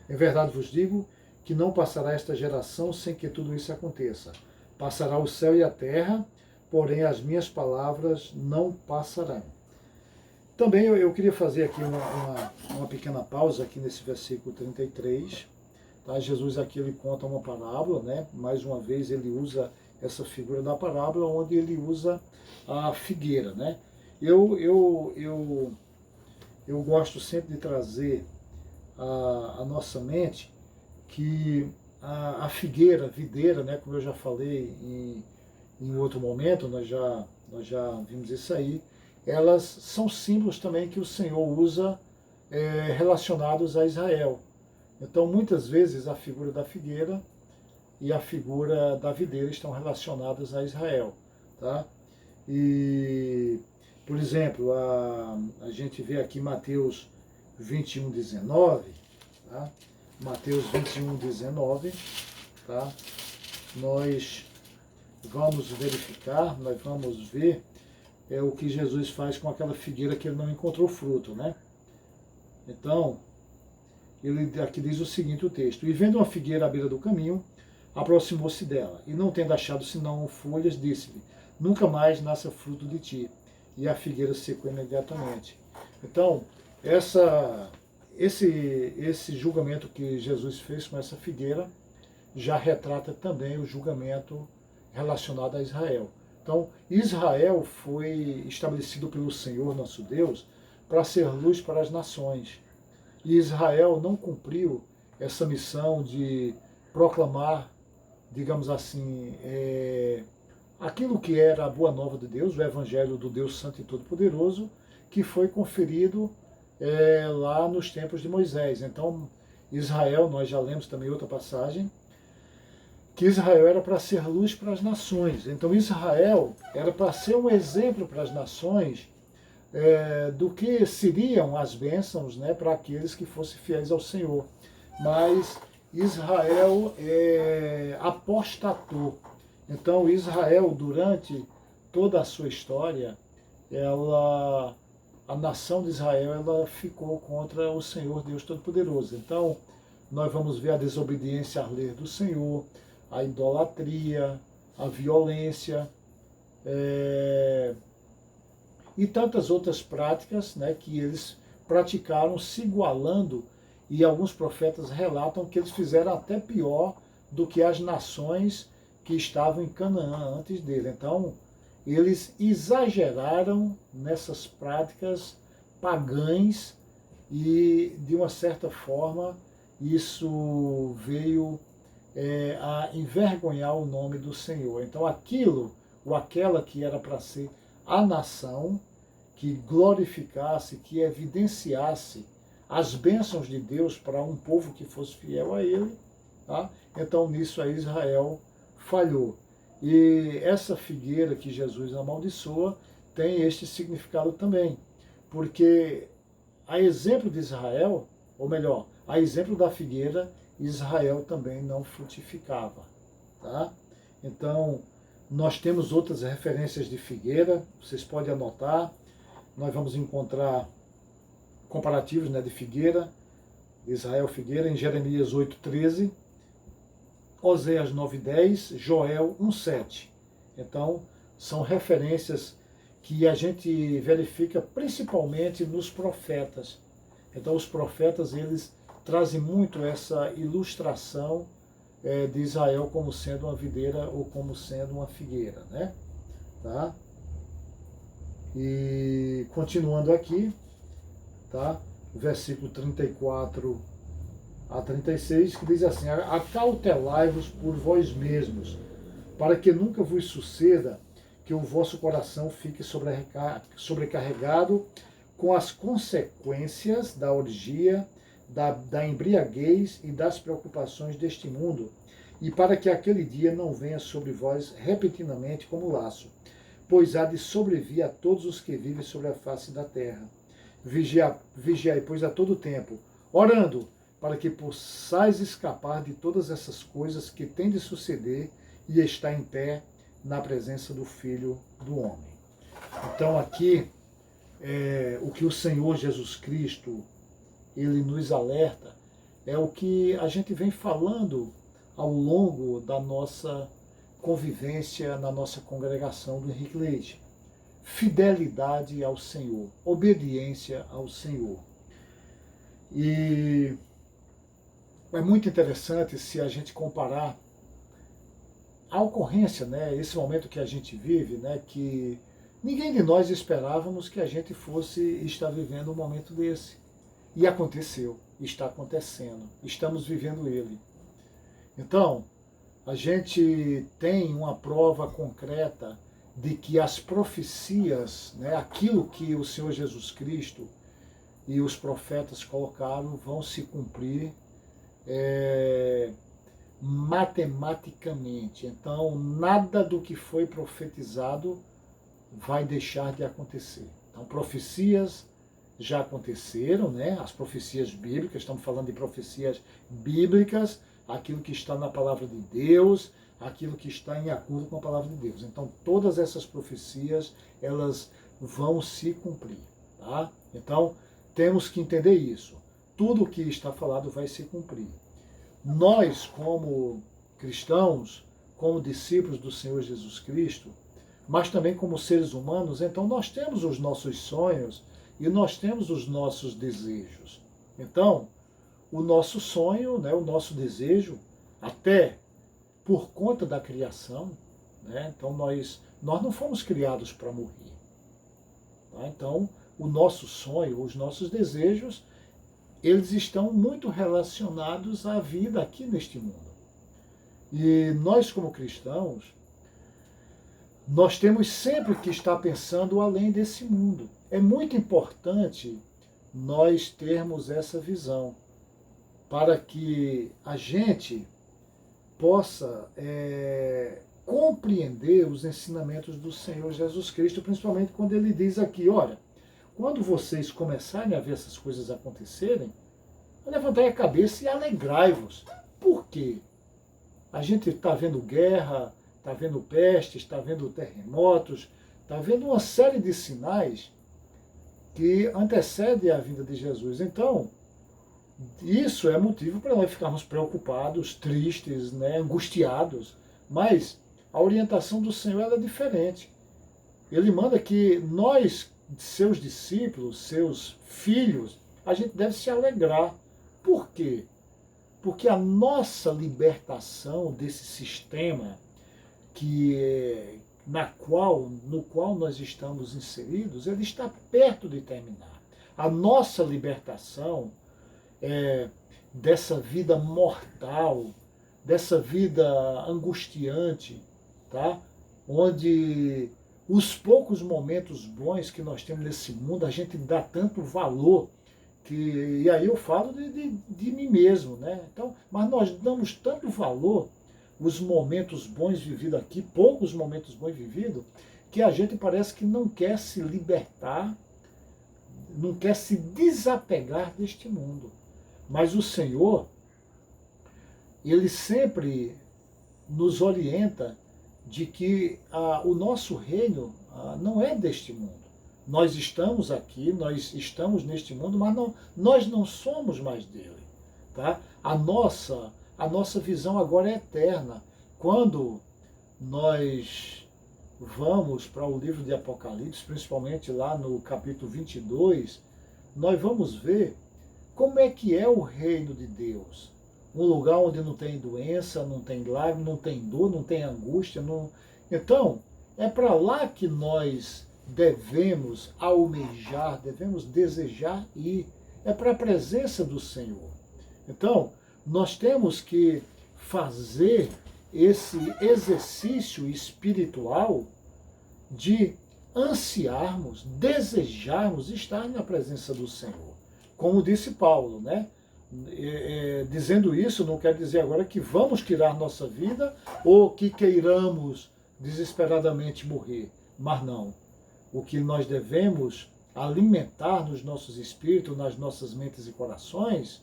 Em verdade vos digo que não passará esta geração sem que tudo isso aconteça. Passará o céu e a terra, porém as minhas palavras não passarão. Também eu queria fazer aqui uma pequena pausa aqui nesse versículo 33. Tá? Jesus aqui ele conta uma parábola, né? Mais uma vez ele usa essa figura da parábola, onde ele usa a figueira, né? Eu gosto sempre de trazer a nossa mente que a figueira, a videira, né? Como eu já falei em outro momento, nós já vimos isso aí, elas são símbolos também que o Senhor usa relacionados a Israel. Então, muitas vezes, a figura da figueira e a figura da videira estão relacionadas a Israel. Tá? E, por exemplo, a gente vê aqui Mateus 21, 19, tá? Mateus 21, 19, tá? Nós vamos verificar, nós vamos ver o que Jesus faz com aquela figueira que ele não encontrou fruto, né? Então, ele aqui diz o seguinte, o texto: e vendo uma figueira à beira do caminho, aproximou-se dela, e não tendo achado senão folhas, disse-lhe: nunca mais nasça fruto de ti. E a figueira secou imediatamente. Então, esse julgamento que Jesus fez com essa figueira já retrata também o julgamento relacionado a Israel. Então, Israel foi estabelecido pelo Senhor nosso Deus para ser luz para as nações. E Israel não cumpriu essa missão de proclamar, digamos assim, aquilo que era a boa nova de Deus, o Evangelho do Deus Santo e Todo-Poderoso, que foi conferido lá nos tempos de Moisés. Então, Israel, nós já lemos também outra passagem, que Israel era para ser luz para as nações. Então Israel era para ser um exemplo para as nações do que seriam as bênçãos, né, para aqueles que fossem fiéis ao Senhor. Mas Israel apostatou. Então Israel, durante toda a sua história, a nação de Israel ela ficou contra o Senhor Deus Todo-Poderoso. Então nós vamos ver a desobediência à lei do Senhor, a idolatria, a violência e tantas outras práticas, né, que eles praticaram se igualando, e alguns profetas relatam que eles fizeram até pior do que as nações que estavam em Canaã antes dele. Então, eles exageraram nessas práticas pagãs e, de uma certa forma, isso veio a envergonhar o nome do Senhor. Então aquilo, ou aquela que era para ser a nação, que glorificasse, que evidenciasse as bênçãos de Deus para um povo que fosse fiel a ele, tá? Então nisso aí Israel falhou. E essa figueira que Jesus amaldiçoa tem este significado também, porque a exemplo de Israel, ou melhor, a exemplo da figueira, Israel também não frutificava. Tá? Então, nós temos outras referências de figueira, vocês podem anotar, nós vamos encontrar comparativos, né, de figueira, Israel figueira, em Jeremias 8,13, Oséias 9,10, Joel 1,7. Então, são referências que a gente verifica principalmente nos profetas. Então, os profetas, eles trazem muito essa ilustração de Israel como sendo uma videira ou como sendo uma figueira, né? Tá? E continuando aqui, tá? Versículo 34 a 36, que diz assim: acautelai-vos por vós mesmos, para que nunca vos suceda que o vosso coração fique sobrecarregado com as consequências da orgia, da embriaguez e das preocupações deste mundo, e para que aquele dia não venha sobre vós repentinamente como laço, pois há de sobrevir a todos os que vivem sobre a face da terra. Vigiai, pois, a todo tempo, orando, para que possais escapar de todas essas coisas que têm de suceder e estar em pé na presença do Filho do Homem. Então aqui, o que o Senhor Jesus Cristo, ele nos alerta, é o que a gente vem falando ao longo da nossa convivência na nossa congregação do Henrique Leite. Fidelidade ao Senhor, obediência ao Senhor. E é muito interessante se a gente comparar a ocorrência, né, esse momento que a gente vive, né, que ninguém de nós esperávamos que a gente fosse estar vivendo um momento desse. E aconteceu, está acontecendo, estamos vivendo ele. Então, a gente tem uma prova concreta de que as profecias, né, aquilo que o Senhor Jesus Cristo e os profetas colocaram, vão se cumprir matematicamente. Então, nada do que foi profetizado vai deixar de acontecer. Então, profecias já aconteceram, né? As profecias bíblicas, estamos falando de profecias bíblicas, aquilo que está na palavra de Deus, aquilo que está em acordo com a palavra de Deus. Então, todas essas profecias, elas vão se cumprir, tá? Então, temos que entender isso. Tudo o que está falado vai se cumprir. Nós, como cristãos, como discípulos do Senhor Jesus Cristo, mas também como seres humanos, então nós temos os nossos sonhos e nós temos os nossos desejos. Então, o nosso sonho, né, o nosso desejo, até por conta da criação, né, então nós não fomos criados para morrer. Tá? Então, o nosso sonho, os nossos desejos, eles estão muito relacionados à vida aqui neste mundo. E nós, como cristãos, nós temos sempre que estar pensando além desse mundo. É muito importante nós termos essa visão, para que a gente possa compreender os ensinamentos do Senhor Jesus Cristo, principalmente quando ele diz aqui, olha, quando vocês começarem a ver essas coisas acontecerem, levantai a cabeça e alegrai-vos. Por quê? A gente está vendo guerra, está vendo pestes, está vendo terremotos, está vendo uma série de sinais que antecedem a vinda de Jesus. Então, isso é motivo para nós ficarmos preocupados, tristes, né, angustiados. Mas a orientação do Senhor ela é diferente. Ele manda que nós, seus discípulos, seus filhos, a gente deve se alegrar. Por quê? Porque a nossa libertação desse sistema no qual nós estamos inseridos, ele está perto de terminar. A nossa libertação dessa vida mortal, dessa vida angustiante, tá? Onde os poucos momentos bons que nós temos nesse mundo, a gente dá tanto valor, e aí eu falo de mim mesmo, né? Então, mas nós damos tanto valor os momentos bons vividos aqui, poucos momentos bons vividos, que a gente parece que não quer se libertar, não quer se desapegar deste mundo. Mas o Senhor, ele sempre nos orienta de que o nosso reino não é deste mundo. Nós estamos aqui, nós estamos neste mundo, mas nós não somos mais dele. Tá? A nossa visão agora é eterna. Quando nós vamos para o livro de Apocalipse, principalmente lá no capítulo 22, nós vamos ver como é que é o reino de Deus. Um lugar onde não tem doença, não tem lágrima, não tem dor, não tem angústia. Então, é para lá que nós devemos almejar, devemos desejar ir. É para a presença do Senhor. Então, nós temos que fazer esse exercício espiritual de ansiarmos, desejarmos estar na presença do Senhor. Como disse Paulo, né? Dizendo isso, não quer dizer agora que vamos tirar nossa vida ou que queiramos desesperadamente morrer, mas não. O que nós devemos alimentar nos nossos espíritos, nas nossas mentes e corações,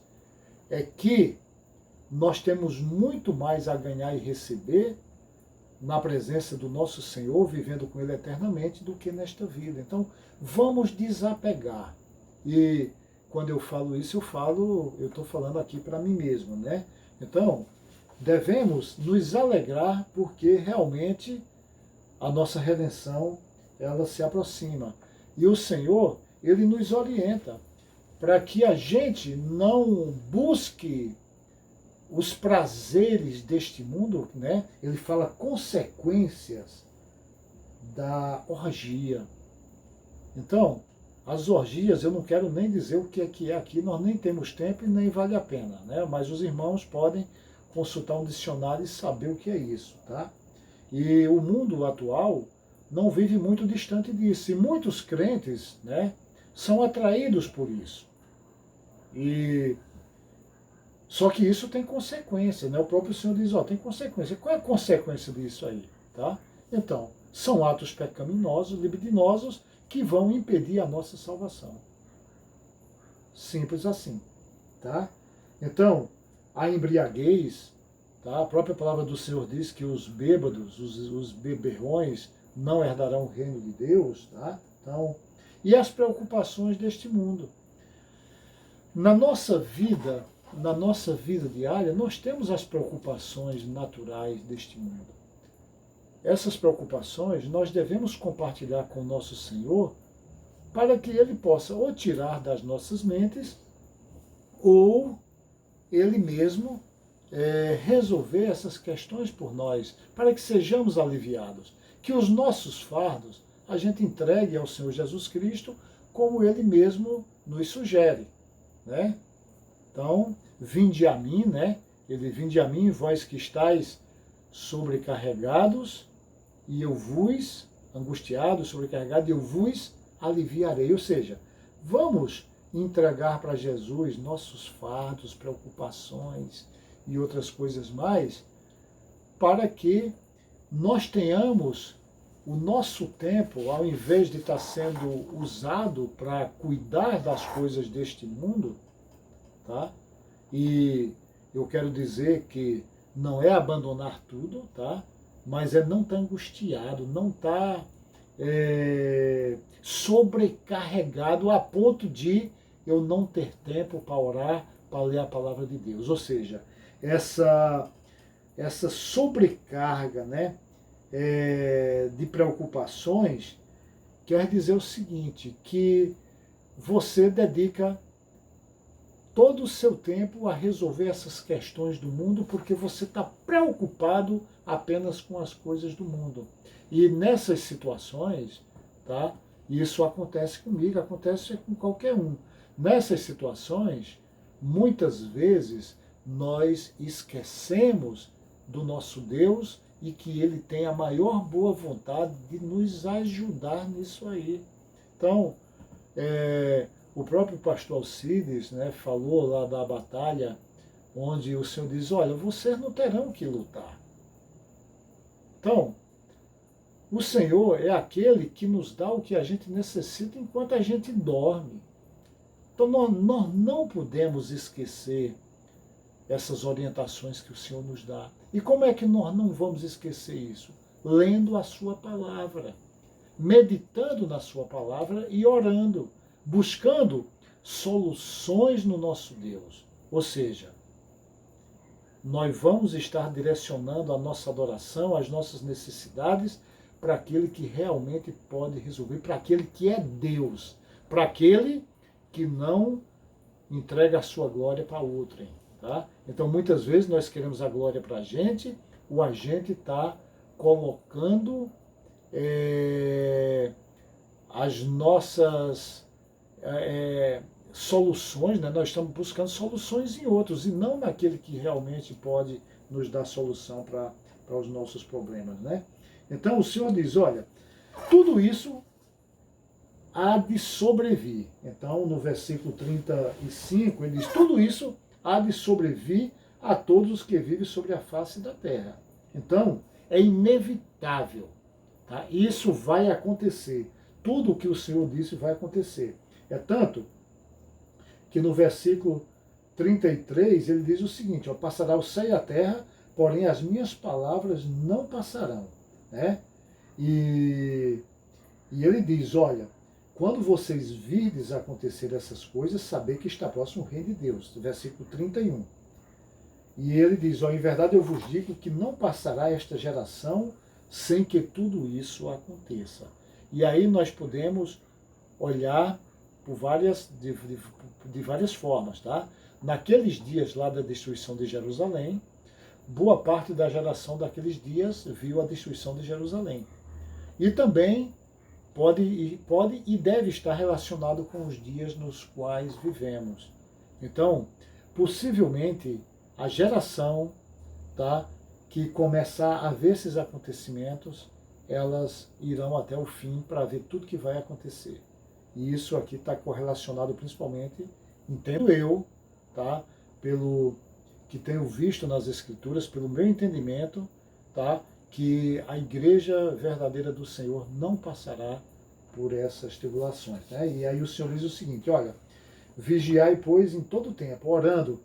é que nós temos muito mais a ganhar e receber na presença do nosso Senhor, vivendo com Ele eternamente, do que nesta vida. Então, vamos desapegar. E quando eu falo isso, eu estou falando aqui para mim mesmo, né? Então, devemos nos alegrar porque realmente a nossa redenção, ela se aproxima. E o Senhor, Ele nos orienta para que a gente não busque os prazeres deste mundo, né? Ele fala consequências da orgia. Então, as orgias, eu não quero nem dizer o que é aqui, nós nem temos tempo e nem vale a pena, né? Mas os irmãos podem consultar um dicionário e saber o que é isso, tá? E o mundo atual não vive muito distante disso. E muitos crentes, né, são atraídos por isso. Só que isso tem consequência, né? O próprio Senhor diz, tem consequência. Qual é a consequência disso aí? Tá? Então, são atos pecaminosos, libidinosos, que vão impedir a nossa salvação. Simples assim. Tá? Então, a embriaguez, tá? A própria palavra do Senhor diz que os bêbados, os beberrões, não herdarão o reino de Deus. Tá? Então, e as preocupações deste mundo. Na nossa vida diária, nós temos as preocupações naturais deste mundo. Essas preocupações nós devemos compartilhar com o nosso Senhor para que Ele possa ou tirar das nossas mentes ou Ele mesmo resolver essas questões por nós, para que sejamos aliviados. Que os nossos fardos a gente entregue ao Senhor Jesus Cristo como Ele mesmo nos sugere, né? Então, vinde a mim, né? Ele, vinde a mim, vós que estáis sobrecarregados, e eu vos, angustiados, sobrecarregados, e eu vos aliviarei. Ou seja, vamos entregar para Jesus nossos fardos, preocupações e outras coisas mais, para que nós tenhamos o nosso tempo, ao invés de estar sendo usado para cuidar das coisas deste mundo, tá? E eu quero dizer que não é abandonar tudo, tá? Mas é não estar angustiado, não estar sobrecarregado a ponto de eu não ter tempo para orar, para ler a palavra de Deus. Ou seja, essa sobrecarga, né, de preocupações quer dizer o seguinte, que você dedica todo o seu tempo a resolver essas questões do mundo porque você está preocupado apenas com as coisas do mundo. E nessas situações, tá? Isso acontece comigo, acontece com qualquer um. Nessas situações, muitas vezes nós esquecemos do nosso Deus e que Ele tem a maior boa vontade de nos ajudar nisso aí. Então, o próprio pastor Alcides, né, falou lá da batalha, onde o Senhor diz, olha, vocês não terão que lutar. Então, o Senhor é aquele que nos dá o que a gente necessita enquanto a gente dorme. Então, nós não podemos esquecer essas orientações que o Senhor nos dá. E como é que nós não vamos esquecer isso? Lendo a sua palavra, meditando na sua palavra e orando, buscando soluções no nosso Deus. Ou seja, nós vamos estar direcionando a nossa adoração, as nossas necessidades para aquele que realmente pode resolver, para aquele que é Deus, para aquele que não entrega a sua glória para outrem. Tá? Então, muitas vezes nós queremos a glória para a gente, o agente está colocando as nossas soluções, né? Nós estamos buscando soluções em outros e não naquele que realmente pode nos dar solução para para os nossos problemas, né? Então o Senhor diz, olha, tudo isso há de sobrevir. Então no versículo 35 ele diz, tudo isso há de sobrevir a todos os que vivem sobre a face da terra. Então é inevitável, tá? Isso vai acontecer. Tudo o que o Senhor disse vai acontecer. É tanto que no versículo 33 ele diz o seguinte, ó, passará o céu e a terra, porém as minhas palavras não passarão, né? E ele diz, olha, quando vocês virdes acontecer essas coisas, saber que está próximo o reino de Deus, versículo 31. E ele diz, ó, em verdade eu vos digo que não passará esta geração sem que tudo isso aconteça. E aí nós podemos olhar por de várias formas, tá? Naqueles dias lá da destruição de Jerusalém, boa parte da geração daqueles dias viu a destruição de Jerusalém. E também pode e deve estar relacionado com os dias nos quais vivemos. Então, possivelmente, a geração, tá, que começar a ver esses acontecimentos, elas irão até o fim para ver tudo que vai acontecer. E isso aqui está correlacionado principalmente, entendo eu, tá, pelo que tenho visto nas Escrituras, pelo meu entendimento, tá, que a igreja verdadeira do Senhor não passará por essas tribulações, né? E aí o Senhor diz o seguinte, olha, vigiai, pois, em todo tempo, orando,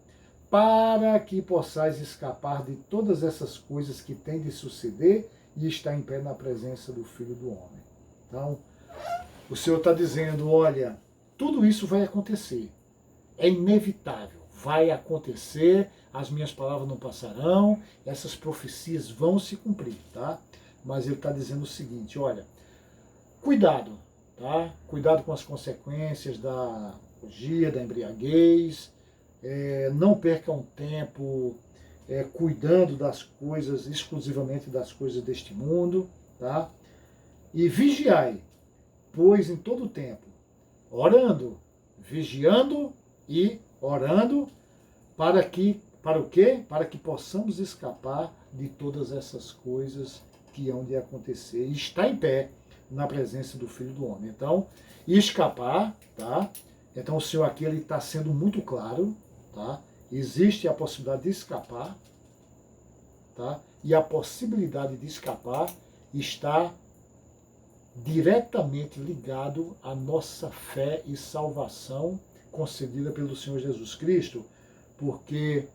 para que possais escapar de todas essas coisas que têm de suceder e estar em pé na presença do Filho do Homem. Então, o Senhor está dizendo, olha, tudo isso vai acontecer, é inevitável, vai acontecer, as minhas palavras não passarão, essas profecias vão se cumprir, tá? Mas ele está dizendo o seguinte, olha, cuidado, tá? Cuidado com as consequências da orgia, da embriaguez, não percam tempo cuidando das coisas, exclusivamente das coisas deste mundo, tá? E vigiai, pois em todo o tempo, orando, vigiando e orando, para o quê? Para que possamos escapar de todas essas coisas que hão de acontecer e estar em pé na presença do Filho do Homem. Então, escapar, tá? Então o Senhor aqui ele está sendo muito claro, tá? Existe a possibilidade de escapar, tá? E a possibilidade de escapar está diretamente ligado à nossa fé e salvação concedida pelo Senhor Jesus Cristo, porque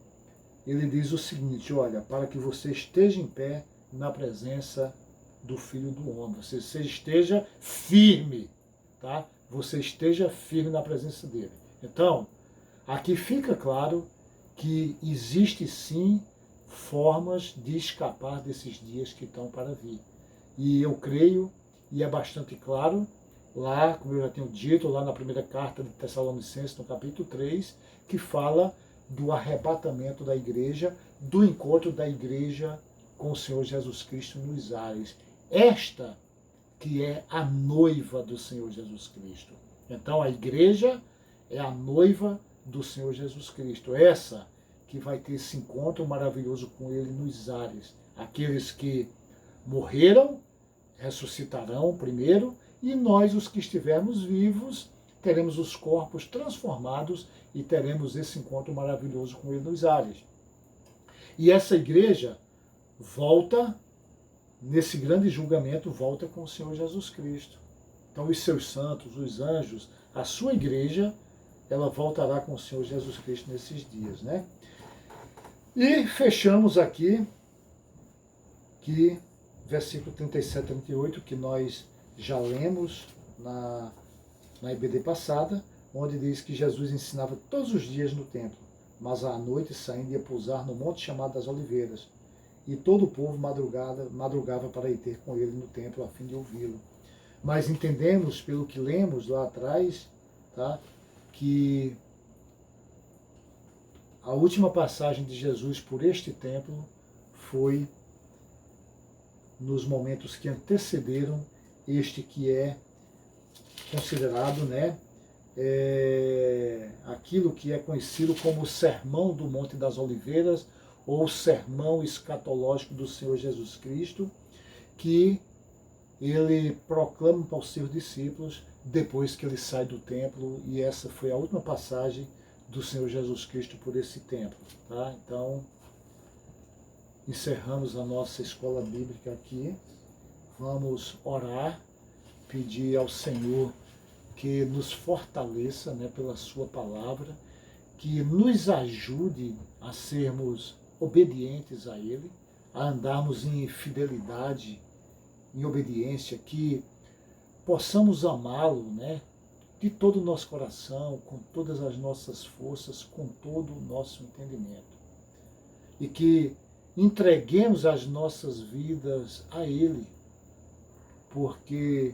ele diz o seguinte, olha, para que você esteja em pé na presença do Filho do Homem, você esteja firme, tá? Você esteja firme na presença dele. Então, aqui fica claro que existe sim formas de escapar desses dias que estão para vir. E eu creio, e é bastante claro, lá, como eu já tenho dito, lá na primeira carta de Tessalonicenses, no capítulo 3, que fala do arrebatamento da igreja, do encontro da igreja com o Senhor Jesus Cristo nos ares. Esta que é a noiva do Senhor Jesus Cristo. Então a igreja é a noiva do Senhor Jesus Cristo. Essa que vai ter esse encontro maravilhoso com Ele nos ares. Aqueles que morreram, ressuscitarão primeiro, e nós, os que estivermos vivos, teremos os corpos transformados e teremos esse encontro maravilhoso com Ele nos ares. E essa igreja volta, nesse grande julgamento, volta com o Senhor Jesus Cristo. Então os seus santos, os anjos, a sua igreja, ela voltará com o Senhor Jesus Cristo nesses dias, né? E fechamos aqui que versículo 37 e 38, que nós já lemos na EBD passada, onde diz que Jesus ensinava todos os dias no templo, mas à noite saindo ia pousar no monte chamado das Oliveiras, e todo o povo madrugava para ir ter com ele no templo a fim de ouvi-lo. Mas entendemos, pelo que lemos lá atrás, tá, que a última passagem de Jesus por este templo foi nos momentos que antecederam este que é considerado, né, aquilo que é conhecido como o Sermão do Monte das Oliveiras, ou o sermão escatológico do Senhor Jesus Cristo, que ele proclama para os seus discípulos depois que ele sai do templo, e essa foi a última passagem do Senhor Jesus Cristo por esse templo. Tá? Então, encerramos a nossa escola bíblica aqui. Vamos orar, pedir ao Senhor que nos fortaleça, né, pela sua palavra, que nos ajude a sermos obedientes a Ele, a andarmos em fidelidade, em obediência, que possamos amá-lo, né, de todo o nosso coração, com todas as nossas forças, com todo o nosso entendimento. E que entreguemos as nossas vidas a Ele, porque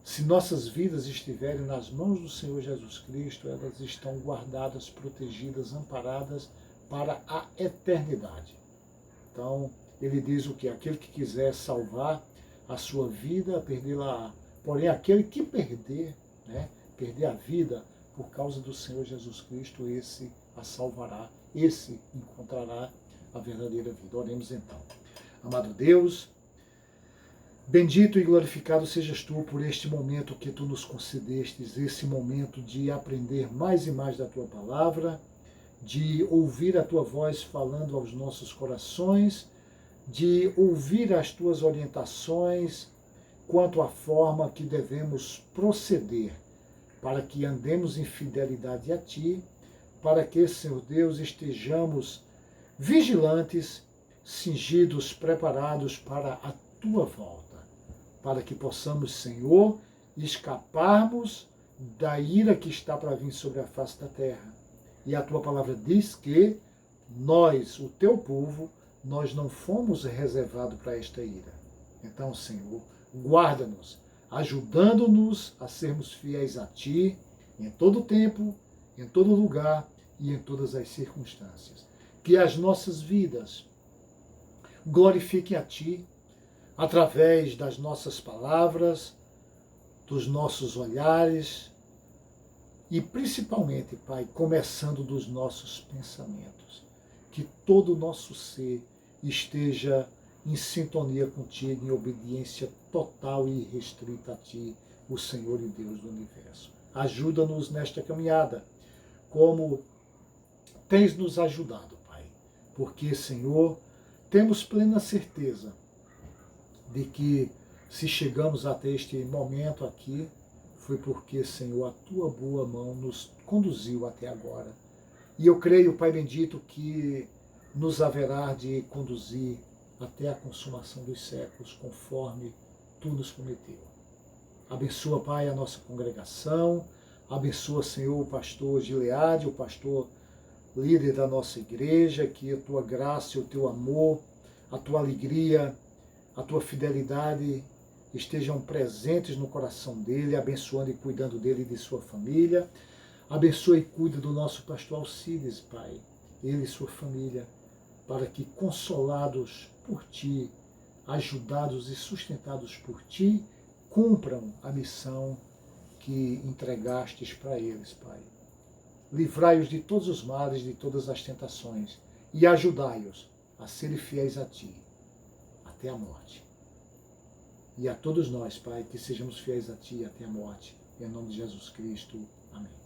se nossas vidas estiverem nas mãos do Senhor Jesus Cristo, elas estão guardadas, protegidas, amparadas para a eternidade. Então, ele diz o que? Aquele que quiser salvar a sua vida, perdê-la. Porém, aquele que perder, né, perder a vida por causa do Senhor Jesus Cristo, esse a salvará, esse encontrará a verdadeira vida. Oremos então. Amado Deus, bendito e glorificado sejas tu por este momento que tu nos concedestes, esse momento de aprender mais e mais da tua palavra, de ouvir a tua voz falando aos nossos corações, de ouvir as tuas orientações quanto à forma que devemos proceder para que andemos em fidelidade a ti, para que, Senhor Deus, estejamos vigilantes, cingidos, preparados para a tua volta, para que possamos, Senhor, escaparmos da ira que está para vir sobre a face da terra. E a tua palavra diz que nós, o teu povo, nós não fomos reservados para esta ira. Então, Senhor, guarda-nos, ajudando-nos a sermos fiéis a ti em todo tempo, em todo lugar e em todas as circunstâncias. Que as nossas vidas glorifiquem a ti através das nossas palavras, dos nossos olhares e principalmente, Pai, começando dos nossos pensamentos. Que todo o nosso ser esteja em sintonia contigo, em obediência total e irrestrita a ti, o Senhor e Deus do universo. Ajuda-nos nesta caminhada, como tens nos ajudado, Pai. Porque, Senhor, temos plena certeza de que se chegamos até este momento aqui, foi porque, Senhor, a tua boa mão nos conduziu até agora. E eu creio, Pai bendito, que nos haverá de conduzir até a consumação dos séculos, conforme tu nos prometeu. Abençoa, Pai, a nossa congregação, abençoa, Senhor, o pastor Gileade, o pastor líder da nossa igreja, que a tua graça, o teu amor, a tua alegria, a tua fidelidade estejam presentes no coração dele, abençoando e cuidando dele e de sua família. Abençoa e cuida do nosso pastor Alcides, Pai, ele e sua família, para que, consolados por ti, ajudados e sustentados por ti, cumpram a missão que entregastes para eles, Pai. Livrai-os de todos os males, de todas as tentações, e ajudai-os a serem fiéis a ti, até a morte. E a todos nós, Pai, que sejamos fiéis a ti até a morte. Em nome de Jesus Cristo. Amém.